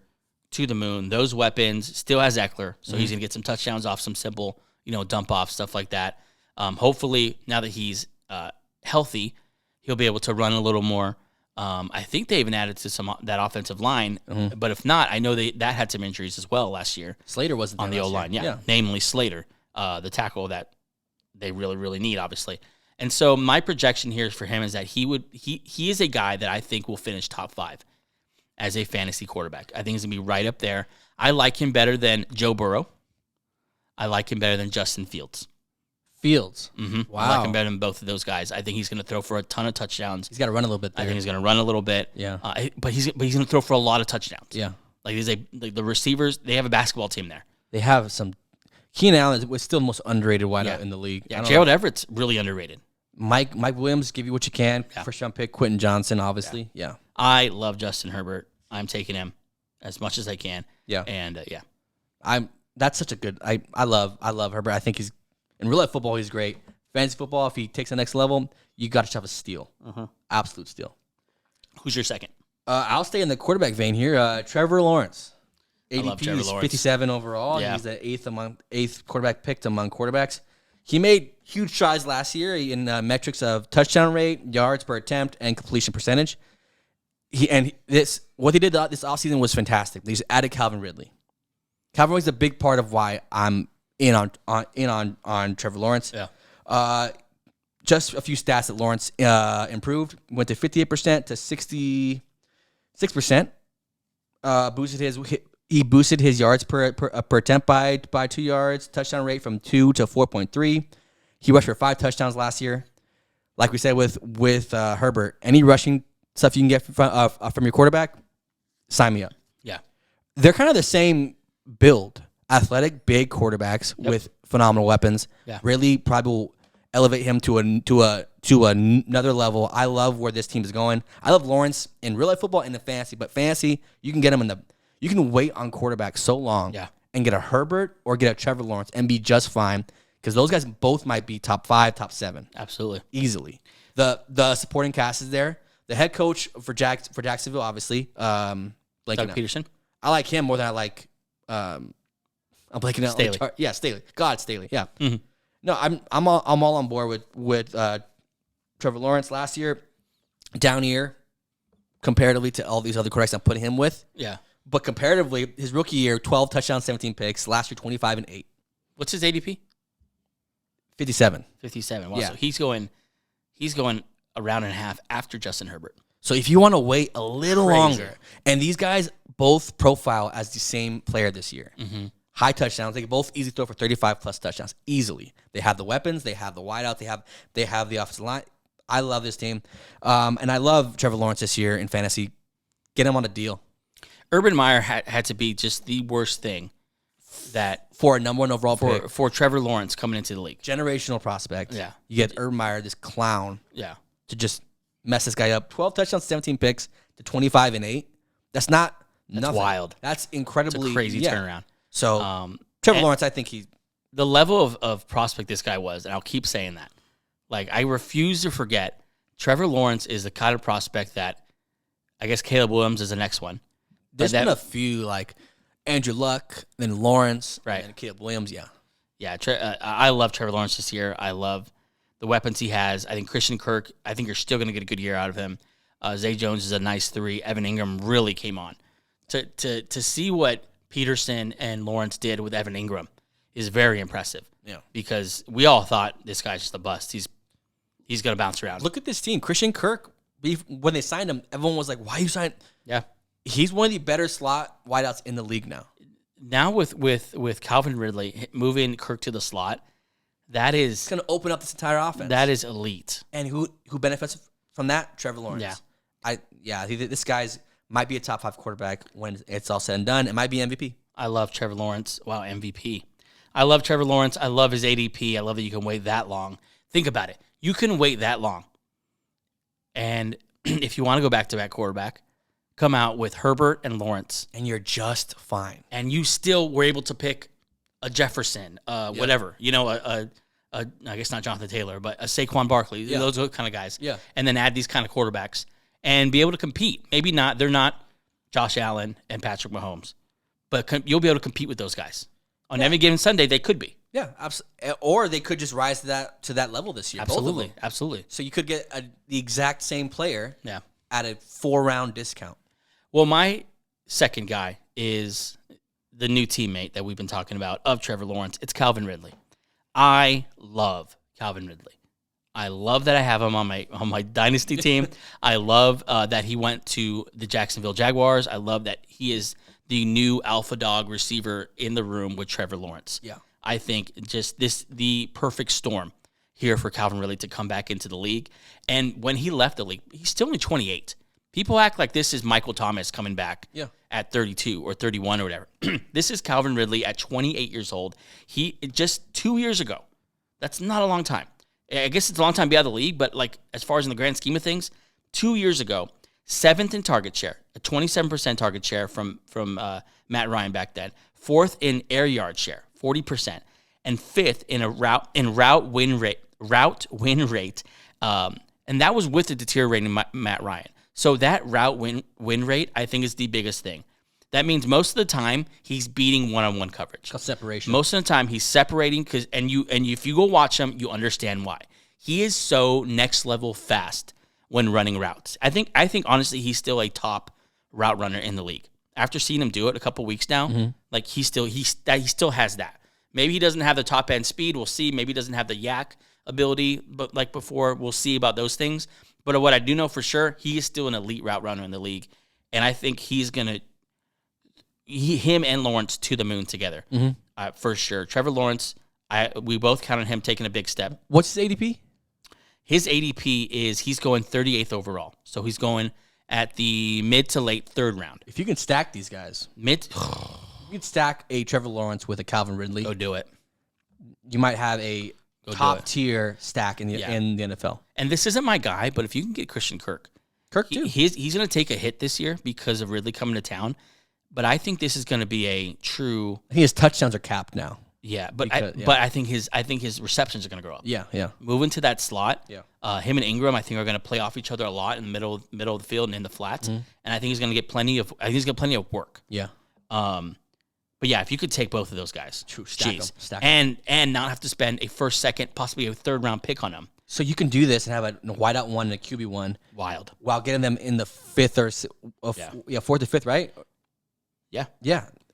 to the moon. Those weapons, still has Eckler, so he's going to get some touchdowns off some simple, dump off, stuff like that. Hopefully, now that he's healthy, he'll be able to run a little more. I think they even added to that offensive line, but if not, I know that had some injuries as well last year. Slater wasn't there on the last O-line, year. namely Slater, the tackle that they really, really need, obviously. And so my projection here for him is that he is a guy that I think will finish top 5 as a fantasy quarterback. I think he's going to be right up there. I like him better than Joe Burrow. I like him better than Justin Fields. Wow. I like him better than both of those guys. I think he's going to throw for a ton of touchdowns. He's got to run a little bit there. I think he's going to run a little bit. Yeah. But he's going to throw for a lot of touchdowns. Yeah. Like the receivers, they have a basketball team there. They have some. Keenan Allen was still the most underrated wideout in the league. Yeah, Gerald Everett's really underrated. Mike Williams, give you what you can. Yeah. First round pick, Quentin Johnson, obviously. Yeah. I love Justin Herbert. I'm taking him as much as I can. Yeah. And That's such a good. I love Herbert. I think he's in real life football. He's great. Fantasy football, if he takes the next level, you got to have a steal. Absolute steal. Who's your second? I'll stay in the quarterback vein here. Trevor Lawrence. I love Trevor is Lawrence. 57 overall. Yeah. He's the eighth quarterback picked among quarterbacks. He made huge strides last year in metrics of touchdown rate, yards per attempt, and completion percentage. What they did this offseason was fantastic. They just added Calvin Ridley. Calvin Ridley's a big part of why I'm in on Trevor Lawrence. Yeah. Just a few stats that Lawrence improved. Went to 58% to 66%. Boosted his yards per attempt by 2 yards. Touchdown rate from 2 to 4.3. He rushed for 5 touchdowns last year. Like we said with Herbert, any rushing stuff you can get from your quarterback, sign me up. Yeah. They're kind of the same build. Athletic, big quarterbacks with phenomenal weapons. Yeah. Really probably will elevate him to another level. I love where this team is going. I love Lawrence in real life football and in fantasy, but fantasy, you can get him you can wait on quarterbacks so long and get a Herbert or get a Trevor Lawrence and be just fine because those guys both might be top 5, top 7. Absolutely. Easily. The supporting cast is there. The head coach for Jacksonville, obviously, Doug Peterson. I like him more than I like I'm blanking out. Staley. Staley. God, Staley. Yeah. Mm-hmm. No, I'm all on board with Trevor Lawrence last year. Down year, comparatively to all these other quarterbacks I'm putting him with. Yeah. But comparatively, his rookie year, 12 touchdowns, 17 picks. Last year, 25 and 8. What's his ADP? 57. 57. Wow. Yeah. So he's going a round and a half after Justin Herbert. So if you want to wait a little Crazy. longer, and these guys both profile as the same player this year. Mm-hmm. High touchdowns. They can both easily throw for 35 plus touchdowns easily. They have the weapons. They have the wideout. They have the offensive line. I love this team, and I love Trevor Lawrence this year in fantasy. Get him on a deal. Urban Meyer had to be just the worst thing that For a number 1 overall pick. for Trevor Lawrence coming into the league. Generational prospect. Yeah. You get Urban Meyer, this clown, Yeah. to just mess this guy up. 12 touchdowns, 17 picks to 25 and 8. That's nothing. wild. That's It's incredibly a crazy turnaround. So Trevor Lawrence, I think the level of prospect this guy was, and I'll keep saying that. Like, I refuse to forget Trevor Lawrence is the kind of prospect that I guess Caleb Williams is the next one. there's been a few like Andrew Luck, then Lawrence, Right. and then Caleb Williams. Yeah. Yeah, I love Trevor Lawrence this year. I love the weapons he has. I think Christian Kirk, I think you're still going to get a good year out of him. Zay Jones is a nice 3. Evan Ingram really came on. To see what Peterson and Lawrence did with Evan Ingram is very impressive. Yeah. Because we all thought this guy's just a bust. He's going to bounce around. Look at this team. Christian Kirk, when they signed him, everyone was like, why you signed? Yeah. He's one of the better slot wideouts in the league now. Now with Calvin Ridley moving Kirk to the slot, that is It's going to open up this entire offense. that is elite. And who benefits from that? Trevor Lawrence. Yeah. This guy's might be a top 5 quarterback when it's all said and done. It might be MVP. I love Trevor Lawrence. Wow, MVP. I love Trevor Lawrence. I love his ADP. I love that you can wait that long. Think about it. You can wait that long. And if you want to go back-to-back quarterback, come out with Herbert and Lawrence. And you're just fine. And you still were able to pick a Jefferson, whatever. You know, I guess not Jonathan Taylor, but a Saquon Barkley. Yeah. Those kind of guys. Yeah. And then add these kind of quarterbacks and be able to compete. Maybe not. They're not Josh Allen and Patrick Mahomes. But you'll be able to compete with those guys. On every given Sunday, they could be. Yeah, or they could just rise to that level this year. Absolutely, absolutely. So you could get the exact same player Yeah. at a 4-round discount. Well, my second guy is the new teammate that we've been talking about of Trevor Lawrence. It's Calvin Ridley. I love Calvin Ridley. I love that I have him on my dynasty team. I love that he went to the Jacksonville Jaguars. I love that he is the new alpha dog receiver in the room with Trevor Lawrence. Yeah. I think just the perfect storm here for Calvin Ridley to come back into the league. And when he left the league, he's still only 28. People act like this is Michael Thomas coming back at 32 or 31 or whatever. This is Calvin Ridley at 28 years old. He just 2 years ago. That's not a long time. I guess it's a long time to be out of the league, but like as far as in the grand scheme of things, 2 years ago, 7th in target share, a 27% target share from Matt Ryan back then, 4th in air yard share, 40%, and 5th in a route win rate, and that was with the deteriorating Matt Ryan. So that route win rate, I think, is the biggest thing. That means most of the time he's beating one-on-one coverage. Separation. Most of the time he's separating and if you go watch him, you understand why. He is so next level fast when running routes. I think honestly he's still a top route runner in the league. After seeing him do it a couple weeks now, like he still has that. Maybe he doesn't have the top end speed. We'll see. Maybe he doesn't have the yak ability, but like before, we'll see about those things. But what I do know for sure, he is still an elite route runner in the league, and I think he's gonna him and Lawrence to the moon together for sure. Trevor Lawrence, we both count on him taking a big step. What's his ADP? His ADP is he's going 38th overall, so he's going at the mid to late third round. If you can stack these guys, you can stack a Trevor Lawrence with a Calvin Ridley. Go do it. You might have a top tier stack in the NFL. And this isn't my guy, but if you can get Christian Kirk too. He's going to take a hit this year because of Ridley coming to town. But I think this is going to be a true. I think his touchdowns are capped now. Yeah, but I think his receptions are going to grow up. Yeah. Moving to that slot. Yeah. Him and Ingram, I think, are going to play off each other a lot in the middle of the field and in the flats. And I think he's going to get plenty of work. Yeah. But yeah, if you could take both of those guys, Stack 'em. and not have to spend a first, second, possibly a third round pick on them. So you can do this and have a wideout one and a QB one. Wild. While getting them in the fourth or fifth, right? Yeah.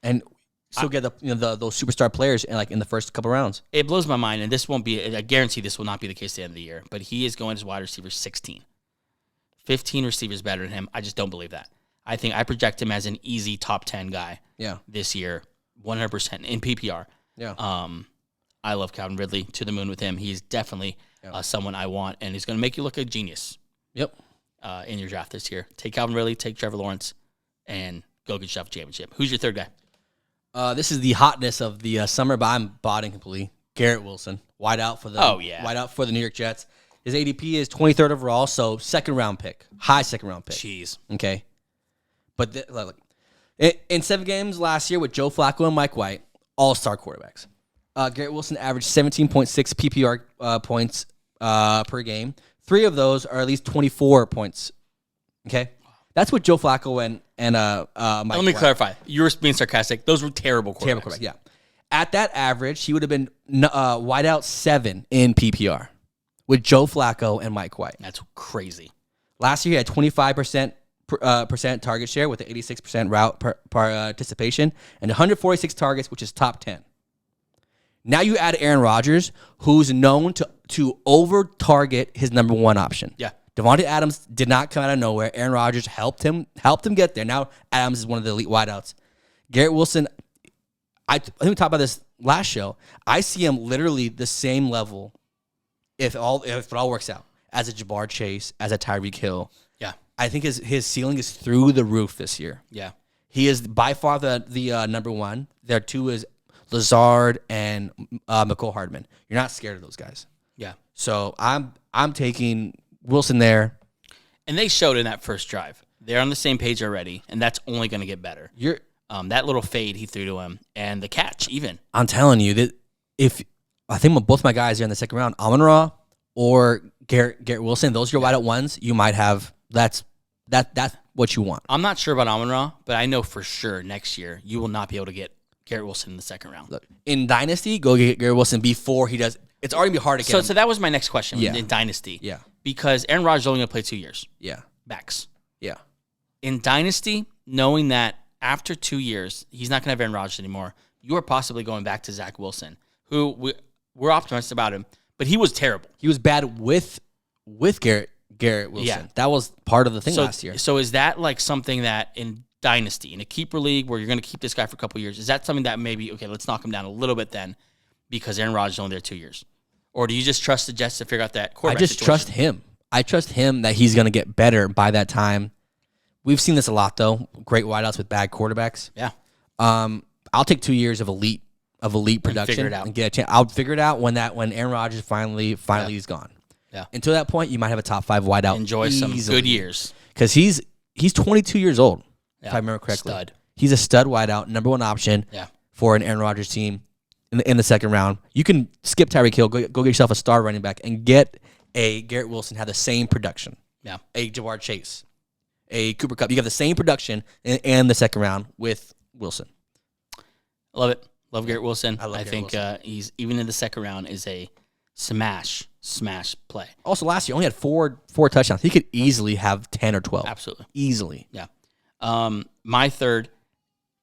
And still get those superstar players in the first couple rounds. It blows my mind, and this won't be. I guarantee this will not be the case at the end of the year. But he is going as wide receiver 16, 15 receivers better than him. I just don't believe that. I project him as an easy top 10 guy. This year, 100% in PPR. I love Calvin Ridley, to the moon with him. He's definitely someone I want, and he's going to make you look like a genius. In your draft this year, take Calvin Ridley, take Trevor Lawrence, and go get yourself a championship. Who's your third guy? This is the hotness of the summer, but I'm botting completely. Garret Wilson, wide out for the New York Jets. His ADP is 23rd overall, so second round pick, high second round pick. Jeez. Okay, but in 7 games last year with Joe Flacco and Mike White, all-star quarterbacks. Garret Wilson averaged 17.6 PPR points per game. 3 of those are at least 24 points. Okay, that's what Joe Flacco and Mike. Let me clarify. You were being sarcastic. Those were terrible quarterbacks. Terrible quarterback. Yeah. At that average, he would have been wideout 7 in PPR with Joe Flacco and Mike White. That's crazy. Last year, he had 25% target share with an 86% route participation and 146 targets, which is top 10. Now you add Aaron Rodgers, who's known to over-target his number one option. Yeah. Devontae Adams did not come out of nowhere. Aaron Rodgers helped him get there. Now Adams is one of the elite wideouts. Garret Wilson, I think we talked about this last show. I see him literally the same level if it all works out as a Ja'Marr Chase, as a Tyreek Hill. Yeah. I think his ceiling is through the roof this year. Yeah. He is by far the number one. Their 2 is Lazard and McCole Hardman. You're not scared of those guys. Yeah. So I'm taking Wilson there. And they showed in that first drive. They're on the same page already, and that's only going to get better. That little fade he threw to him, and the catch even. I'm telling you that I think both my guys are in the second round, Amon-Ra or Garret Wilson, those are your wideout ones. You might have that's what you want. I'm not sure about Amon-Ra, but I know for sure next year you will not be able to get Garrett Wilson in the second round. Look, in Dynasty, go get Garrett Wilson before he does. It's already going to be hard to get him. So that was my next question Yeah. in Dynasty. Yeah. Because Aaron Rodgers is only going to play 2 years. Yeah. Max. Yeah. In Dynasty, knowing that after 2 years, he's not going to have Aaron Rodgers anymore, you are possibly going back to Zach Wilson, who we're optimistic about him, but he was terrible. He was bad with Garrett Wilson. Yeah. That was part of the thing last year. So is that like something that in Dynasty, in a keeper league where you're going to keep this guy for a couple years, is that something that maybe, okay, let's knock him down a little bit then because Aaron Rodgers is only there 2 years? Or do you just trust the Jets to figure out that quarterback I just situation? trust him. I trust him that he's going to get better by that time. We've seen this a lot, though. Great wideouts with bad quarterbacks. Yeah. I'll take 2 years of elite production figure it out. and get a chance. I'll figure it out when Aaron Rodgers finally is gone. Yeah. Until that point, you might have a top 5 wideout. Enjoy some good years. Because he's 22 years old, Yeah. if I remember correctly. Stud. He's a stud wideout, number 1 option Yeah. for an Aaron Rodgers team in the second round. You can skip Tyreek Hill, go get yourself a star running back, and get a Garrett Wilson, have the same production. Yeah. A Ja'Marr Chase, a Cooper Kupp. You have the same production in the second round with Wilson. Love it. Love Garrett Wilson. I love Garrett think Wilson. he's, even in the second round, is a smash play. Also, last year only had four touchdowns. He could easily have 10 or 12. Absolutely. Easily. Yeah. My third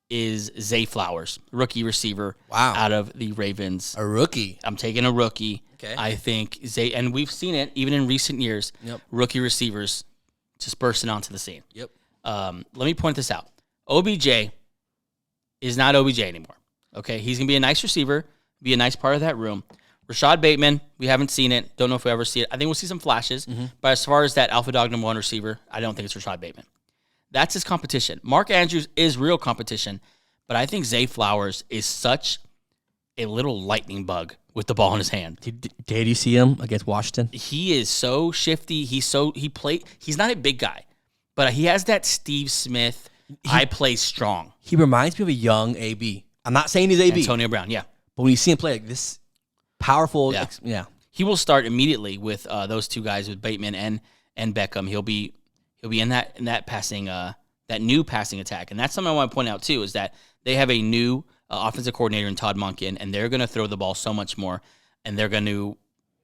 is Zay Flowers, rookie receiver out of the Ravens. A rookie. I'm taking a rookie. Okay. I think Zay, and we've seen it even in recent years, Yep. rookie receivers just bursting onto the scene. Yep. Let me point this out. OBJ is not OBJ anymore. Okay, he's going to be a nice receiver, be a nice part of that room. Rashad Bateman, we haven't seen it. Don't know if we ever see it. I think we'll see some flashes. But as far as that alpha dog number 1 receiver, I don't think it's Rashad Bateman. That's his competition. Mark Andrews is real competition, but I think Zay Flowers is such a little lightning bug with the ball in his hand. Did you see him against Washington? He is so shifty. He's not a big guy, but he has that Steve Smith, I play strong. He reminds me of a young AB. I'm not saying he's AB, Antonio Brown, yeah. but when you see him play like this, powerful, Yeah. He will start immediately with those two guys, with Bateman and Beckham. He'll be in that passing that new passing attack, and that's something I want to point out too, is that they have a new offensive coordinator in Todd Monken, and they're going to throw the ball so much more, and they're going to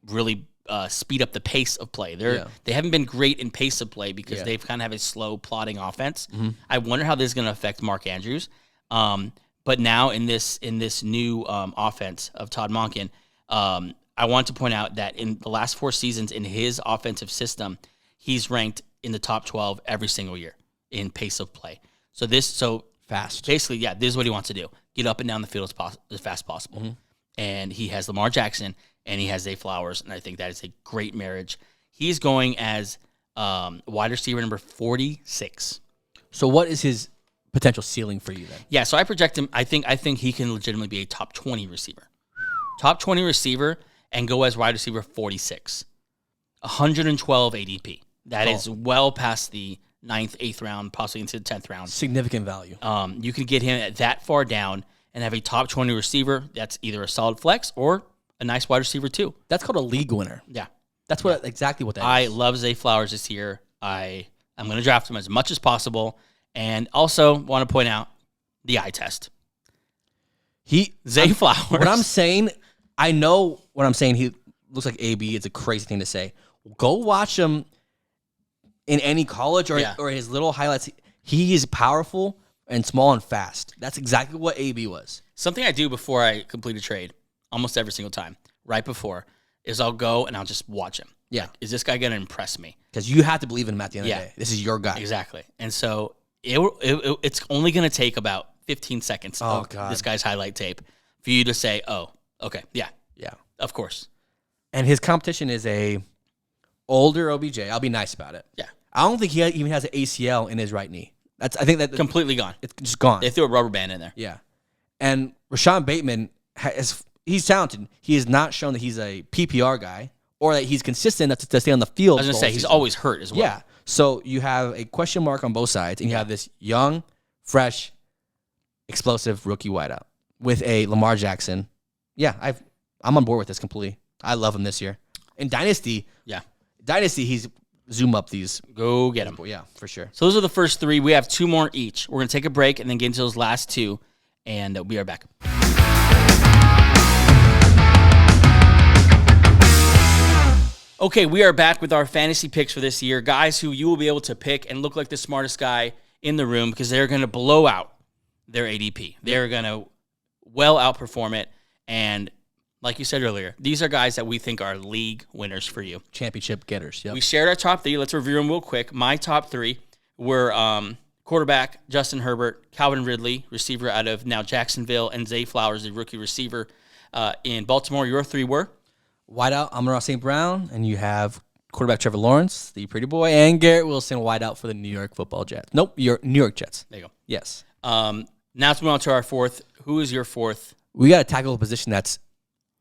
really speed up the pace of play. They haven't been great in pace of play because they've kind of have a slow, plodding offense. I wonder how this is going to affect Mark Andrews. But now in this new offense of Todd Monken, I want to point out that in the last 4 seasons in his offensive system, he's ranked in the top 12 every single year in pace of play. So fast. Basically, this is what he wants to do: get up and down the field as fast as possible. And he has Lamar Jackson and he has Zay Flowers, and I think that is a great marriage. He's going as wide receiver number 46. So what is his potential ceiling for you then? Yeah, so I project him. I think he can legitimately be a top 20 receiver. Top 20 receiver and go as wide receiver 46. 112 ADP. That is well past the 9th, 8th round, possibly into the 10th round. Significant value. You can get him at that far down and have a top 20 receiver that's either a solid flex or a nice wide receiver too. That's called a league winner. Yeah. That's exactly what that is. I love Zay Flowers this year. I'm going to draft him as much as possible. And also want to point out the eye test. Zay Flowers. What I'm saying, I know what I'm saying. He looks like AB. It's a crazy thing to say. Go watch him in any college or his little highlights. He is powerful and small and fast. That's exactly what AB was. Something I do before I complete a trade, almost every single time, right before, is I'll go and I'll just watch him. Yeah. Like, is this guy going to impress me? Because you have to believe in him at the end of the day. This is your guy. Exactly. And so it's only going to take about 15 seconds of this guy's highlight tape for you to say, oh, okay, yeah, of course. And his competition is a older OBJ. I'll be nice about it. Yeah. I don't think he even has an ACL in his right knee. I think that Completely gone. it's just gone. They threw a rubber band in there. Yeah. And Rashad Bateman, he's talented. He has not shown that he's a PPR guy or that he's consistent enough to stay on the field. I was going to say, he's always hurt as well. Yeah. So you have a question mark on both sides, and you have this young, fresh, explosive rookie wideout with a Lamar Jackson. Yeah, I'm on board with this completely. I love him this year. In Dynasty, he's zoom up these. Go get him. Yeah, for sure. So those are the first 3. We have 2 more each. We're going to take a break and then get into those last 2. and we are back. Okay, we are back with our fantasy picks for this year. Guys who you will be able to pick and look like the smartest guy in the room because they're going to blow out their ADP. They're going to well outperform it. And like you said earlier, these are guys that we think are league winners for you. Championship getters. Yep. We shared our top 3. Let's review them real quick. My top 3 were quarterback Justin Herbert, Calvin Ridley, receiver out of now Jacksonville, and Zay Flowers, the rookie receiver in Baltimore. Your 3 were? Wideout, Amon-Ra St. Brown, and you have quarterback Trevor Lawrence, the pretty boy, and Garret Wilson, wideout for the New York Football Jets. Nope, New York Jets. There you go. Yes. Now let's move on to our 4th. Who is your 4th? We got to tackle a position that's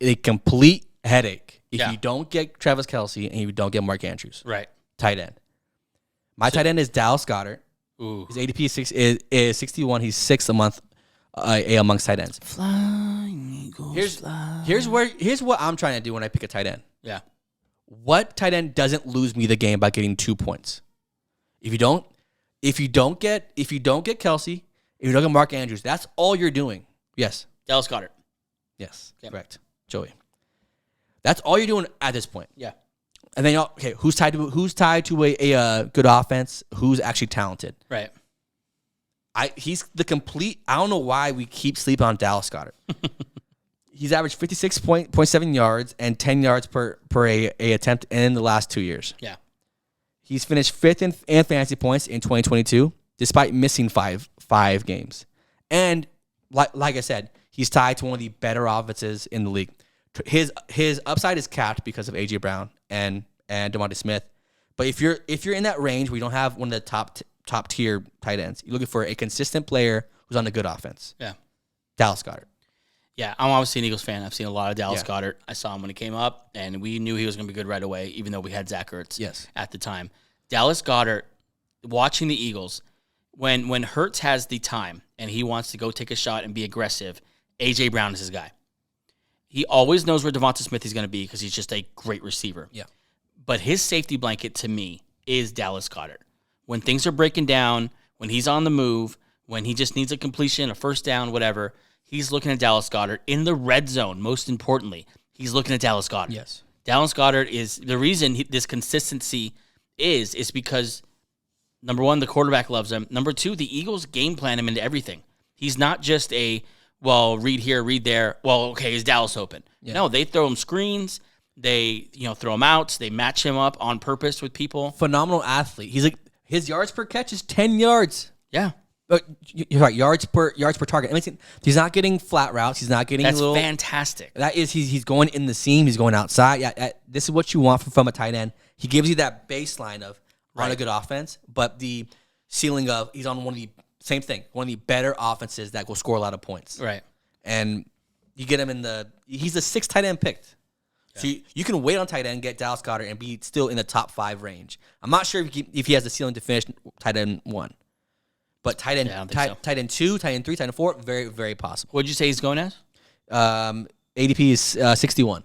a complete headache if Yeah. you don't get Travis Kelce and you don't get Mark Andrews. Right. Tight end. My tight end is Dallas Goedert. Ooh. His ADP is 61. He's 6th amongst tight ends. Flying Eagles. Here's what I'm trying to do when I pick a tight end. Yeah. What tight end doesn't lose me the game by getting 2 points? If you don't get Kelce, if you don't get Mark Andrews, that's all you're doing. Yes. Dallas Goedert. Yes. Yep. Correct. Joey. That's all you're doing at this point. Yeah. And then okay, who's tied to a good offense? Who's actually talented? Right. He's the complete. I don't know why we keep sleeping on Dallas Goedert. He's averaged 56.7 yards and 10 yards per attempt in the last 2 years. Yeah. He's finished 5th in fantasy points in 2022, despite missing five games. And like I said, he's tied to one of the better offenses in the league. His upside is capped because of AJ Brown and DeVonta Smith. But if you're in that range where you don't have one of the top tier tight ends, you're looking for a consistent player who's on a good offense. Yeah. Dallas Goedert. Yeah, I'm obviously an Eagles fan. I've seen a lot of Dallas Yeah. Goedert. I saw him when he came up, and we knew he was going to be good right away, even though we had Zach Ertz Yes. at the time. Dallas Goedert, watching the Eagles, when Hurts has the time and he wants to go take a shot and be aggressive, A.J. Brown is his guy. He always knows where DeVonta Smith is going to be because he's just a great receiver. Yeah. But his safety blanket to me is Dallas Goedert. When things are breaking down, when he's on the move, when he just needs a completion, a first down, whatever, he's looking at Dallas Goedert. In the red zone, most importantly, he's looking at Dallas Goedert. Yes. Dallas Goedert is the reason this consistency is because, number one, the quarterback loves him. Number two, the Eagles game plan him into everything. He's not just read here, read there. Well, okay, is Dallas open? Yeah. No, they throw him screens. They, throw him outs. They match him up on purpose with people. Phenomenal athlete. He's like, his yards per catch is 10 yards. Yeah. But you're right, yards per target. I mean, he's not getting flat routes. He's not getting That's fantastic. That is, he's going in the seam. He's going outside. Yeah, this is what you want from a tight end. He gives you that baseline of on a good offense, but the ceiling of he's on one of the same thing, one of the better offenses that will score a lot of points. Right. And you get him he's the 6th tight end picked. Yeah. So you can wait on tight end, get Dallas Goedert, and be still in the top 5 range. I'm not sure if he has the ceiling to finish tight end 1. But tight end, tight end 2, tight end 3, tight end 4, very, very possible. What did you say he's going as? ADP is 61.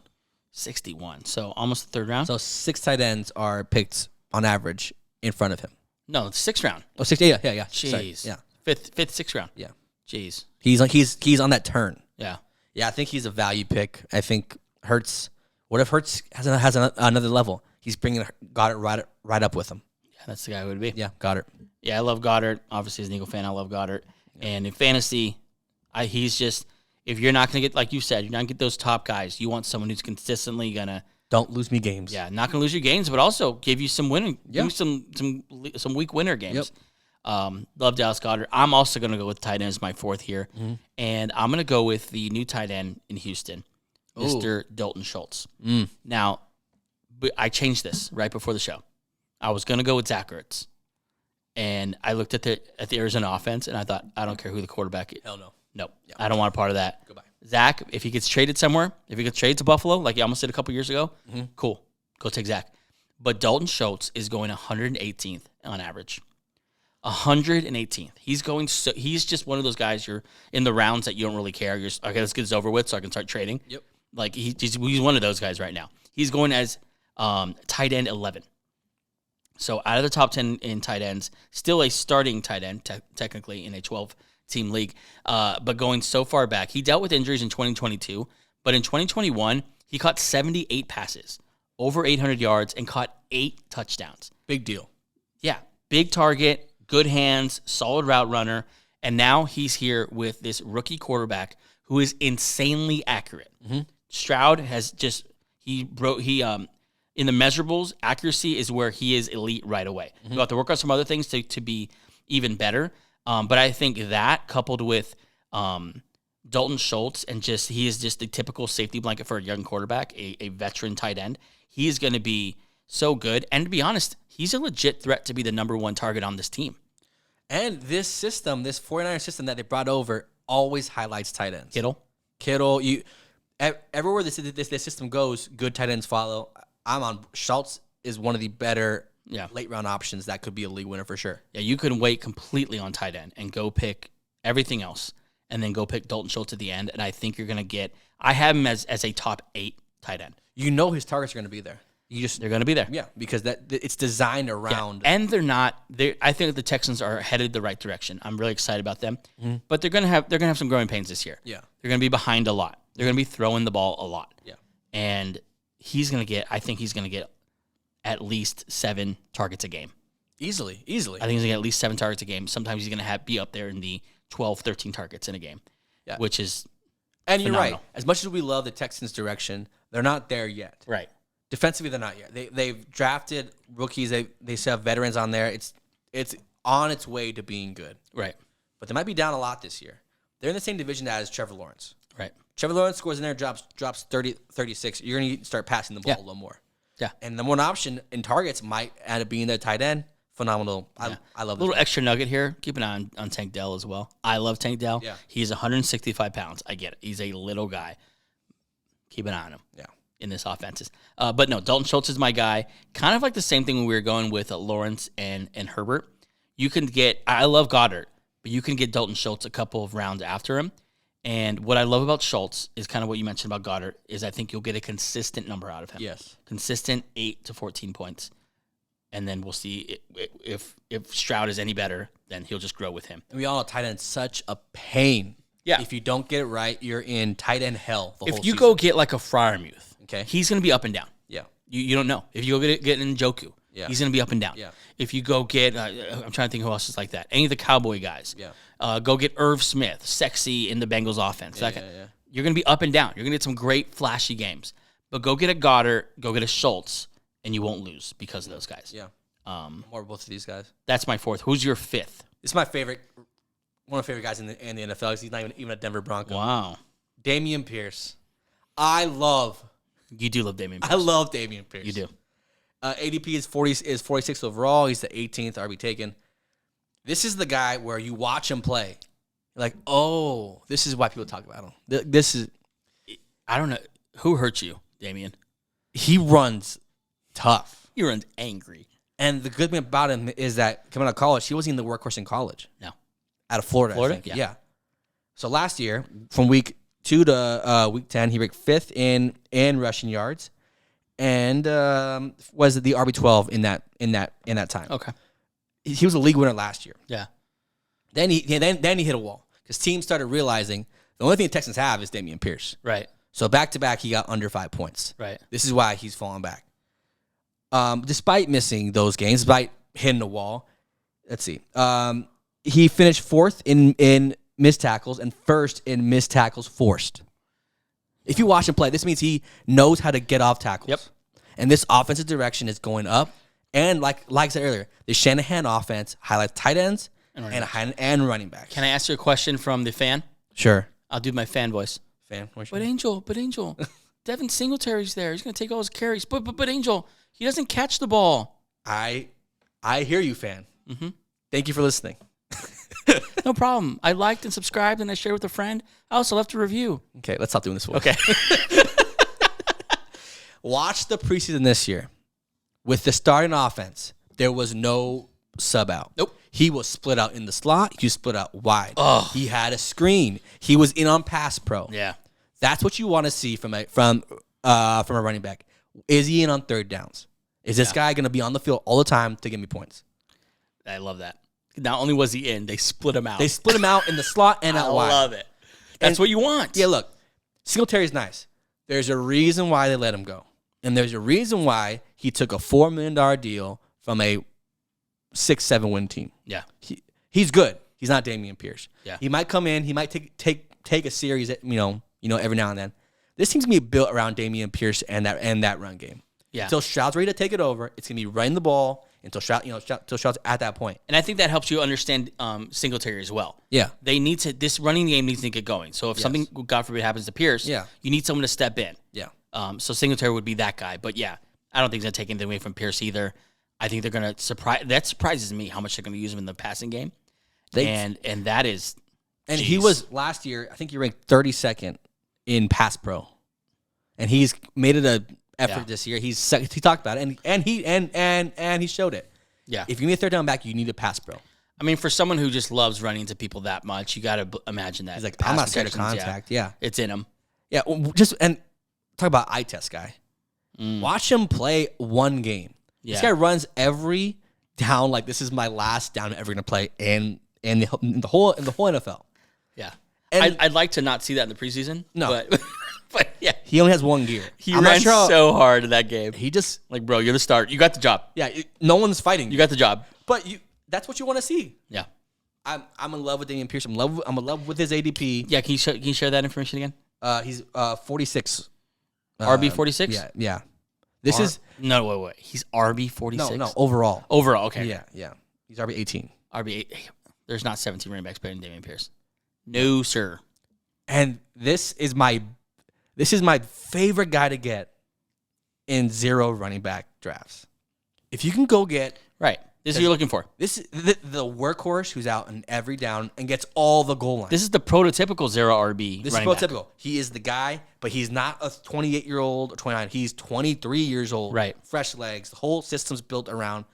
61. So almost the 3rd round? So 6 tight ends are picked on average in front of him. No, it's 6th round. Oh, 6, yeah. Jeez. Sorry, yeah. 5th, 6th round. Yeah. Jeez. He's on that turn. Yeah. Yeah, I think he's a value pick. I think Hurts. What if Hurts has another level? He's bringing Goedert right up with him. Yeah, that's the guy who would be. Yeah, Goedert. Yeah, I love Goedert. Obviously, as an Eagle fan, I love Goedert. Yeah. And in fantasy, he's just, if you're not going to get, like you said, you're not going to get those top guys. You want someone who's consistently going to. Don't lose me games. Yeah, not going to lose your games, but also give you some winning, some week winner games. Yep. Love Dallas Goedert. I'm also going to go with tight end as my 4th here. Mm-hmm. And I'm going to go with the new tight end in Houston, Mr. Dalton Schultz. Now, I changed this right before the show. I was going to go with Zach Ertz. And I looked at the Arizona offense, and I thought, I don't care who the quarterback is. Hell no. Nope. Yeah. I don't want a part of that. Goodbye. Zach, if he gets traded somewhere, if he gets traded to Buffalo, like he almost did a couple years ago, cool. Go take Zach. But Dalton Schultz is going 118th on average. 118th. He's just one of those guys you're in the rounds that you don't really care. You're just, okay, let's get this over with so I can start trading. Yep. Like he's one of those guys right now. He's going as tight end 11. So out of the top 10 in tight ends, still a starting tight end technically in a 12 team league. But going so far back, he dealt with injuries in 2022, but in 2021, he caught 78 passes, over 800 yards, and caught 8 touchdowns. Big deal. Yeah, big target, good hands, solid route runner, and now he's here with this rookie quarterback who is insanely accurate. Stroud has just in the measurables, accuracy is where he is elite right away. You'll have to work on some other things to be even better. But I think that coupled with Dalton Schultz and he is just the typical safety blanket for a young quarterback, a veteran tight end. He is going to be so good. And to be honest, he's a legit threat to be the number 1 target on this team. And this system, this 49er system that they brought over, always highlights tight ends. Kittle, everywhere this system goes, good tight ends follow. Schultz is one of the better late round options that could be a league winner for sure. Yeah, you can wait completely on tight end and go pick everything else and then go pick Dalton Schultz at the end. And I think you're going to get – I have him as a top 8 tight end. You know his targets are going to be there. They're going to be there. Yeah, because it's designed around. Yeah. And they're not. I think the Texans are headed the right direction. I'm really excited about them. But they're going to have some growing pains this year. Yeah, they're going to be behind a lot. They're going to be throwing the ball a lot. Yeah, and I think he's going to get at least 7 targets a game. Easily. I think he's going to get at least 7 targets a game. Sometimes he's going to be up there in the 12, 13 targets in a game, which is and phenomenal. You're right. As much as we love the Texans' direction, they're not there yet. Right. Defensively, they're not yet. They've drafted rookies. They still have veterans on there. It's on its way to being good. Right. But they might be down a lot this year. They're in the same division as Trevor Lawrence. Right. Trevor Lawrence scores in there, drops 30, 36. You're going to start passing the ball a little more. Yeah. And the one option in targets might end up being their tight end. Phenomenal. I love a little extra nugget here. Keep an eye on Tank Dell as well. I love Tank Dell. Yeah. He's 165 pounds. I get it. He's a little guy. Keep an eye on him. Yeah. In this offense. But no, Dalton Schultz is my guy. Kind of like the same thing when we were going with Lawrence and Herbert. You can get, I love Goedert, but you can get Dalton Schultz a couple of rounds after him. And what I love about Schultz is kind of what you mentioned about Goedert, is I think you'll get a consistent number out of him. Yes. Consistent 8 to 14 points. And then we'll see if Stroud is any better, then he'll just grow with him. And we all know tight end's such a pain. Yeah. If you don't get it right, you're in tight end hell the whole If you season. go get like a Fryermuth, okay, he's going to be up and down. Yeah. You don't know. If you go get an Njoku, he's going to be up and down. Yeah. If you go get, I'm trying to think who else is like that. Any of the Cowboy guys. Yeah. Go get Irv Smith, sexy in the Bengals offense. Yeah. You're going to be up and down. You're going to get some great flashy games. But go get a Goedert, go get a Schultz, and you won't lose because of those guys. Yeah. More both of these guys. That's my 4th. Who's your 5th? This is my favorite. One of my favorite guys in the NFL. He's not even a Denver Bronco. Wow. Dameon Pierce. You do love Dameon Pierce. I love Dameon Pierce. You do. ADP is 46 overall. He's the 18th RB taken. This is the guy where you watch him play. You're like, oh, this is why people talk about him. This is. I don't know. Who hurt you, Dameon? He runs tough. He runs angry. And the good thing about him is that coming out of college, he wasn't even the workhorse in college. No. Out of Florida, I think. Yeah. So last year, from week 2 to week 10, he ranked 5th in rushing yards, and was the RB12 in that time. Okay. He was a league winner last year. Yeah. Then he hit a wall because teams started realizing the only thing the Texans have is Dameon Pierce. Right. So back to back, he got under 5 points. Right. This is why he's falling back. Despite missing those games, despite hitting the wall, let's see. He finished 4th in missed tackles and 1st in missed tackles forced. If you watch him play, this means he knows how to get off tackles. Yep. And this offensive direction is going up. And like I said earlier, the Shanahan offense highlights tight ends and running backs. Can I ask you a question from the fan? Sure. I'll do my fan voice. But Angel, Devin Singletary's there. He's going to take all his carries. But Angel, he doesn't catch the ball. I hear you, fan. Mm-hmm. Thank you for listening. No problem. I liked and subscribed and I shared with a friend. I also left a review. Okay, let's stop doing this. Okay. Watch the preseason this year. With the starting offense, there was no sub out. Nope. He was split out in the slot. He was split out wide. Oh. He had a screen. He was in on pass pro. Yeah. That's what you want to see from a running back. Is he in on third downs? Is this guy going to be on the field all the time to give me points? I love that. not only was he in, they split him out. They split him out in the slot and out wide. I love it. That's what you want. Yeah, look, Singletary's nice. There's a reason why they let him go. And there's a reason why he took a $4 million deal from a 6-7 win team. Yeah. He's good. He's not Dameon Pierce. Yeah. He might come in. He might take a series, every now and then. This team's going to be built around Dameon Pierce and that run game. Yeah. Until Stroud's ready to take it over, it's going to be running the ball until Stroud's at that point. And I think that helps you understand Singletary as well. Yeah. This running game needs to get going. So if something, God forbid, happens to Pierce, you need someone to step in. Yeah. So Singletary would be that guy. But yeah, I don't think he's going to take anything away from Pierce either. I think they're going to surprise. That surprises me how much they're going to use him in the passing game. And that is. And he was last year, I think he ranked 32nd in pass pro. And he's made it an effort this year. He talked about it and he showed it. Yeah. If you need a third down back, you need a pass pro. I mean, for someone who just loves running into people that much, you got to imagine that. He's like, I'm not scared of contact. Yeah. It's in him. Yeah. And talk about eye test guy. Watch him play one game. Yeah. This guy runs every down like this is my last down I'm ever going to play in the whole NFL. Yeah. And I'd like to not see that in the preseason. No. But yeah. He only has one gear. He ran so hard in that game. He just like, bro, you're the start. You got the job. Yeah. No one's fighting. You got the job. But that's what you want to see. Yeah. I'm in love with Dameon Pierce. I'm in love with his ADP. Yeah. Can you share that information again? He's 46. RB 46? Yeah. This is no wait. He's RB 46. No, overall. Overall, okay. Yeah. He's RB 18. RB 8. There's not 17 running backs better than Dameon Pierce. No, sir. And this is my favorite guy to get in 0 running back drafts. If you can go get right. This is what you're looking for. This is the workhorse who's out in every down and gets all the goal lines. This is the prototypical 0 RB. This is prototypical. Back. He is the guy, but he's not a 28-year-old or 29. He's 23 years old. Right. Fresh legs. The whole system's built around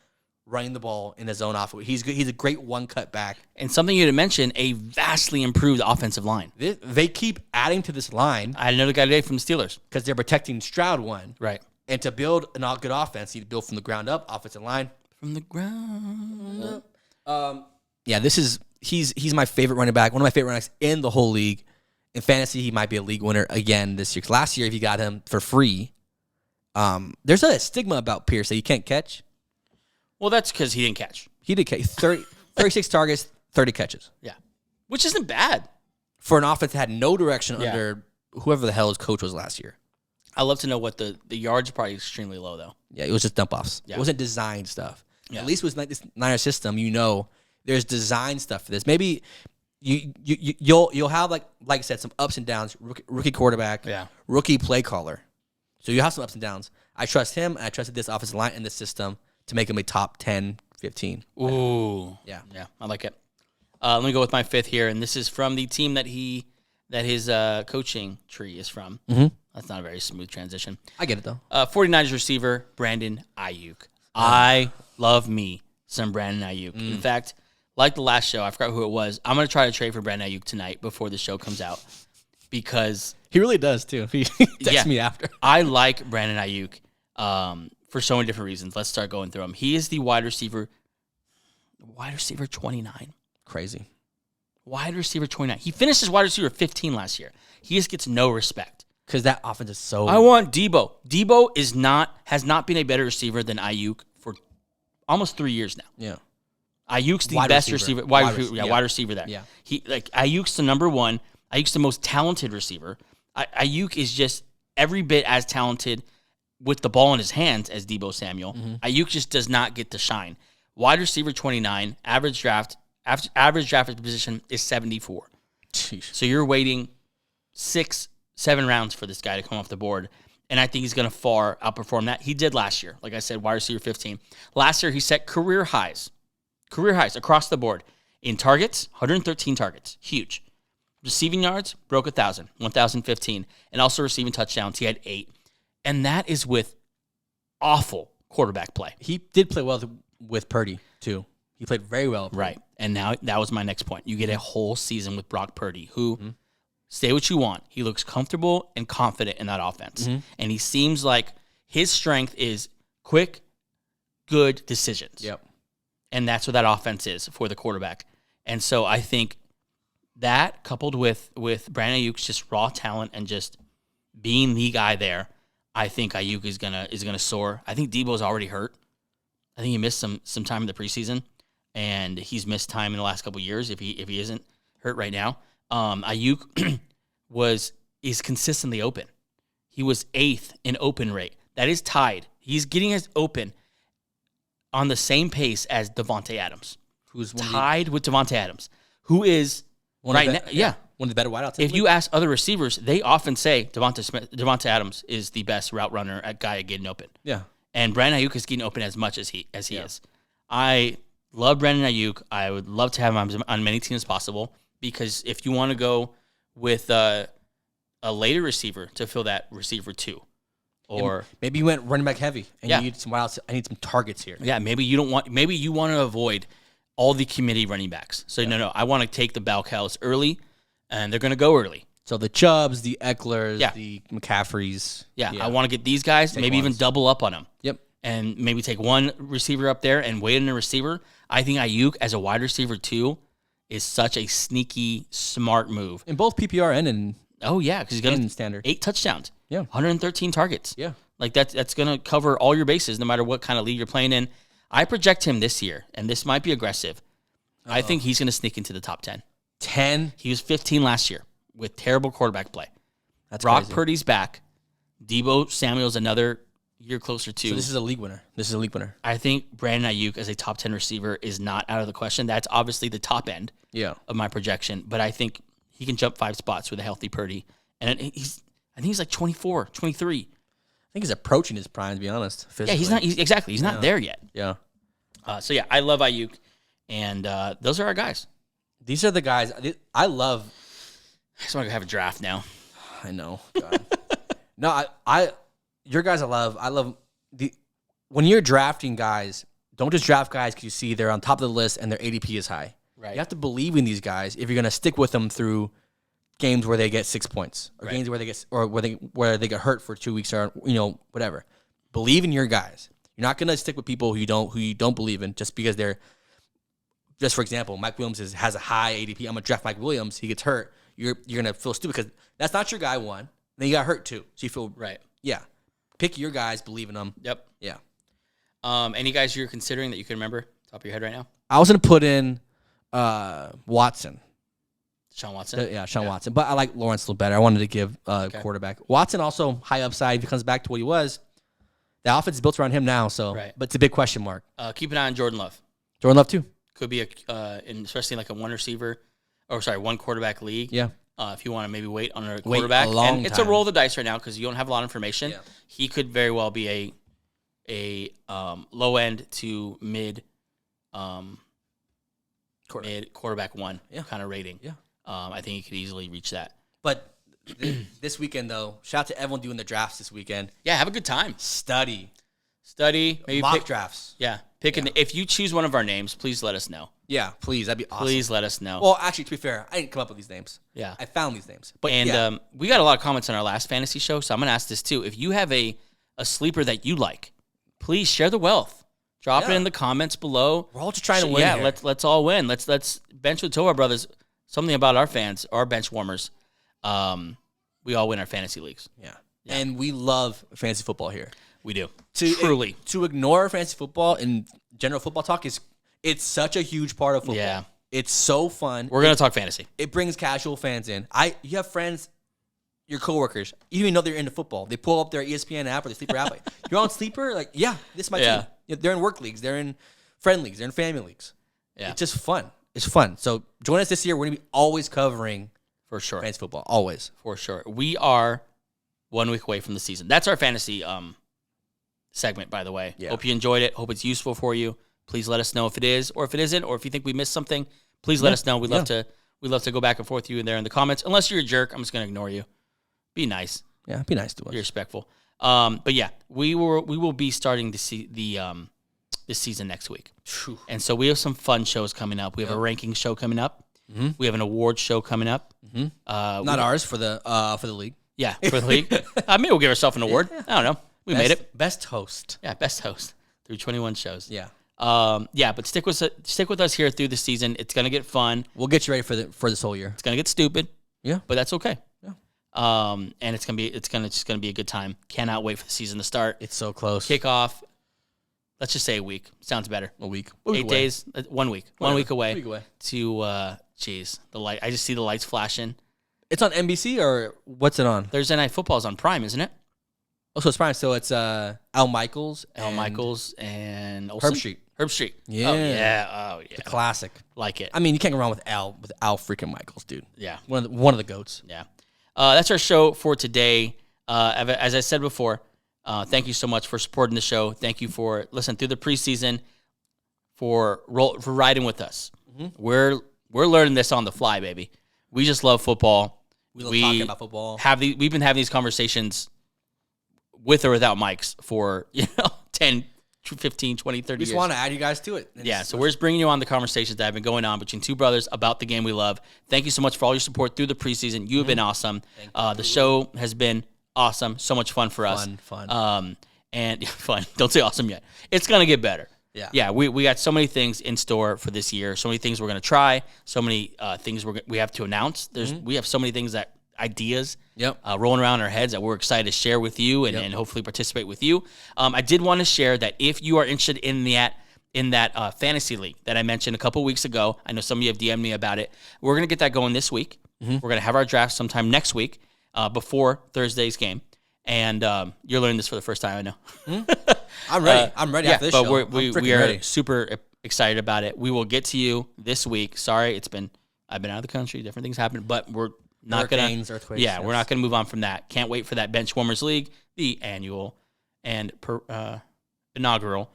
running the ball in his zone off. He's good. He's a great one-cut back. And something you didn't mention, a vastly improved offensive line. They keep adding to this line. I had another guy today from the Steelers. Because they're protecting Stroud one. Right. And to build an all good offense, you need to build from the ground up, offensive line. From the ground up. Yeah, he's my favorite running back. One of my favorite running backs in the whole league. In fantasy, he might be a league winner again this year. 'Cause last year, if you got him for free, there's a stigma about Pierce that you can't catch. Well, that's because he didn't catch. He did catch 36 targets, 30 catches. Yeah. Which isn't bad. For an offense that had no direction under whoever the hell his coach was last year. I'd love to know what the yards are probably extremely low, though. Yeah, it was just dump offs. Yeah. It wasn't design stuff. Yeah. At least with this Niner system, there's design stuff for this. Maybe you'll have like I said, some ups and downs. Rookie quarterback, rookie play caller. So you have some ups and downs. I trust him, and I trusted this offensive line and this system to make him a top 10, 15. Ooh, yeah, I like it. Let me go with my fifth here, and this is from the team that his coaching tree is from. Mm-hmm. That's not a very smooth transition. I get it though. 49ers receiver Brandon Aiyuk. I love me some Brandon Aiyuk. In fact, like the last show, I forgot who it was. I'm going to try to trade for Brandon Aiyuk tonight before the show comes out because he really does too. He texts me after. I like Brandon Aiyuk for so many different reasons. Let's start going through them. He is the wide receiver 29. Crazy. Wide receiver 29. He finished as wide receiver 15 last year. He just gets no respect. Because that offense is so... I want Debo. Debo has not been a better receiver than Aiyuk for almost 3 years now. Yeah. Aiyuk's the best receiver. Wide receiver there. Yeah. Aiyuk's the number one. Aiyuk's the most talented receiver. Aiyuk is just every bit as talented with the ball in his hands as Debo Samuel. Mm-hmm. Aiyuk just does not get to shine. Wide receiver 29, average draft position is 74. Jeez. So you're waiting 6-7 rounds for this guy to come off the board, and I think he's going to far outperform that. He did last year. Like I said, wide receiver 15. Last year, he set career highs across the board in targets, 113 targets, huge. Receiving yards, broke 1,015, and also receiving touchdowns, he had 8. And that is with awful quarterback play. He did play well with Purdy, too. He played very well. Right. And now that was my next point. You get a whole season with Brock Purdy, who, say what you want, he looks comfortable and confident in that offense. Mm-hmm. And he seems like his strength is quick, good decisions. Yep. and that's what that offense is for the quarterback. And so I think that coupled with Brandon Aiyuk's just raw talent and just being the guy there, I think Aiyuk is gonna soar. I think Debo's already hurt. I think he missed some time in the preseason, and he's missed time in the last couple of years if he isn't hurt right now. Aiyuk is consistently open. He was 8th in open rate. That is tied. He's getting us open on the same pace as Devontae Adams, who's tied with Devontae Adams, who is right now. Yeah, one of the better wideouts. If you ask other receivers, they often say Devontae Adams is the best route runner at guy at getting open. Yeah, and Brandon Aiyuk is getting open as much as he is. I love Brandon Aiyuk. I would love to have him on many teams as possible, because if you want to go with a later receiver to fill that receiver 2, or maybe you went running back heavy and you need some wideouts. I need some targets here. Yeah, maybe you want to avoid all the committee running backs. So no, I want to take the bell cows early, and they're going to go early. So the Chubbs, the Ecklers, the McCaffreys. Yeah, I want to get these guys, maybe even double up on them. Yep. And maybe take one receiver up there and wait on a receiver. I think Aiyuk as a wide receiver 2 is such a sneaky, smart move. In both PPR and in because he's going to standard 8 touchdowns. Yeah. 113 targets. Yeah. Like that's going to cover all your bases no matter what kind of league you're playing in. I project him this year, and this might be aggressive. I think he's going to sneak into the top 10. 10? He was 15 last year with terrible quarterback play. That's Brock crazy. Purdy's back. Debo Samuel's another year closer to. So this is a league winner. I think Brandon Aiyuk as a top 10 receiver is not out of the question. That's obviously the top end of my projection, but I think he can jump 5 spots with a healthy Purdy. And I think he's like 24, 23. I think he's approaching his prime, to be honest. Physically. Yeah, he's not there yet. Yeah. So I love Aiyuk, and those are our guys. These are the guys I love. I just want to have a draft now. I know. God. No, I your guys I love when you're drafting guys, don't just draft guys because you see they're on top of the list and their ADP is high. Right. You have to believe in these guys if you're going to stick with them through games where they get 6 points or games where they get hurt for 2 weeks or whatever. Believe in your guys. You're not going to stick with people who you don't believe in just because they're. Just for example, Mike Williams has a high ADP. I'm gonna draft Mike Williams. He gets hurt. You're gonna feel stupid because that's not your guy. One, then you got hurt too. So you feel right. Yeah, pick your guys. Believe in them. Yep. Yeah. Any guys you're considering that you can remember top of your head right now? I was gonna put in Watson. Sean Watson. Sean Watson. But I like Lawrence a little better. I wanted to give quarterback. Watson also high upside. If he comes back to what he was, the offense is built around him now. So, but it's a big question mark. Keep an eye on Jordan Love. Jordan Love too. Could be especially like a one quarterback league. Yeah. If you want to maybe wait on a quarterback, and it's a roll of the dice right now because you don't have a lot of information. Yeah. He could very well be a low end to mid quarterback 1 kind of rating. Yeah. I think he could easily reach that. But this weekend though, shout out to everyone doing the drafts this weekend. Yeah, have a good time. Study, maybe mock drafts. Yeah. If you choose one of our names, please let us know. Yeah, please. That'd be awesome. Please let us know. Well, actually, to be fair, I didn't come up with these names. Yeah. I found these names. But we got a lot of comments on our last fantasy show, so I'm going to ask this too. If you have a sleeper that you like, please share the wealth. Drop it in the comments below. We're all just trying to win. Yeah, here. let's all win. Let's bench with Toa Brothers. Something about our fans, our bench warmers. We all win our fantasy leagues. Yeah. And we love fantasy football here. We do. Truly. To ignore fantasy football and general football talk it's such a huge part of football. Yeah. It's so fun. We're going to talk fantasy. It brings casual fans in. You have friends, your coworkers, you don't even know they're into football. They pull up their ESPN app or their Sleeper app. Like, you're on Sleeper? Like, yeah, this is my team. Yeah, they're in work leagues. They're in friend leagues. They're in family leagues. Yeah. It's just fun. It's fun. So join us this year. We're going to be always covering for sure fantasy football. Always. For sure. We are 1 week away from the season. That's our fantasy segment, by the way. Yeah. Hope you enjoyed it. Hope it's useful for you. Please let us know if it is or if it isn't, or if you think we missed something. Please let us know. We'd love to go back and forth with you in there in the comments. Unless you're a jerk, I'm just going to ignore you. Be nice. Yeah, be nice to us. Be respectful. But yeah, we will be starting to see this season next week. Whew. And so we have some fun shows coming up. We have a ranking show coming up. Mm-hmm. We have an award show coming up. Mm-hmm. Not ours for the league. Yeah, for the league. Maybe we'll give ourselves an award. I don't know. We made it. Best host. Yeah, best host through 21 shows. Yeah. But stick with us here through the season. It's gonna get fun. We'll get you ready for this whole year. It's gonna get stupid. Yeah, but that's okay. Yeah. And it's gonna be a good time. Cannot wait for the season to start. It's so close. Kickoff. Let's just say a week. Sounds better. A week. 8 days. 1 week. Whatever. 1 week away. A week away. To the light. I just see the lights flashing. It's on NBC or what's it on? Thursday Night Football is on Prime, isn't it? Oh, so it's Prime. So it's Al Michaels, and Olsen? Herb Street. Yeah. Oh yeah. The classic. Like it. I mean, you can't go wrong with Al freaking Michaels, dude. Yeah. One of the goats. Yeah. That's our show for today. As I said before, thank you so much for supporting the show. Thank you for listening through the preseason, for riding with us. Mm-hmm. We're learning this on the fly, baby. We just love football. We love talking about football. We've been having these conversations with or without mics for 10, 15, 20, 30 years. We just want to add you guys to it. So we're just bringing you on the conversations that have been going on between two brothers about the game we love. Thank you so much for all your support through the preseason. You have been awesome. The show has been awesome. So much fun for us. Fun. And fun. Don't say awesome yet. It's going to get better. Yeah. We got so many things in store for this year. So many things we're going to try. So many things we have to announce. We have so many things ideas rolling around our heads that we're excited to share with you and hopefully participate with you. I did want to share that if you are interested in that fantasy league that I mentioned a couple weeks ago, I know some of you have DM'd me about it. We're going to get that going this week. Mm-hmm. We're going to have our draft sometime next week before Thursday's game. And you're learning this for the first time, I know. Mm-hmm. I'm ready. I'm ready after this show. But we are super excited about it. We will get to you this week. Sorry, I've been out of the country. Different things happen, but we're not going to. Earthquakes. Yeah, we're not going to move on from that. Can't wait for that Bench Warmers League, the annual and inaugural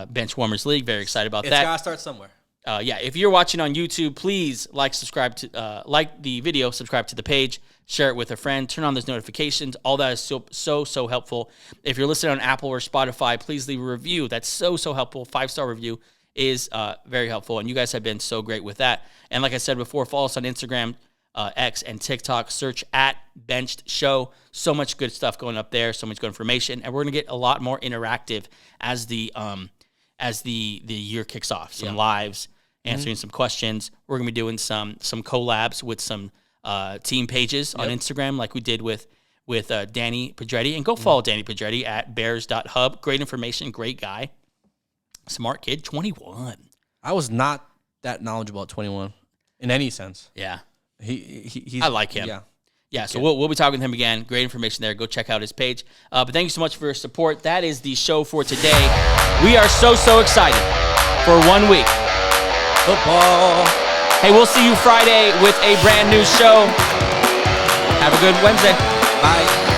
Bench Warmers League. Very excited about that. It's got to start somewhere. If you're watching on YouTube, please subscribe to the video, subscribe to the page, share it with a friend, turn on those notifications. All that is so helpful. If you're listening on Apple or Spotify, please leave a review. That's so helpful. 5-star review is very helpful, and you guys have been so great with that. And like I said before, follow us on Instagram, X, and TikTok. Search @Benched Show. So much good stuff going up there. So much good information, and we're gonna get a lot more interactive as the year kicks off. Some lives, answering some questions. We're gonna be doing some collabs with some team pages on Instagram, like we did with Danny Pedretti. And go follow Danny Pedretti at bears.hub. Great information, great guy, smart kid, 21. I was not that knowledgeable at 21 in any sense. Yeah. He's, I like him. Yeah, so we'll be talking to him again. Great information there. Go check out his page. But thank you so much for your support. That is the show for today. We are so excited for 1 week. Football. Hey, we'll see you Friday with a brand new show. Have a good Wednesday. Bye.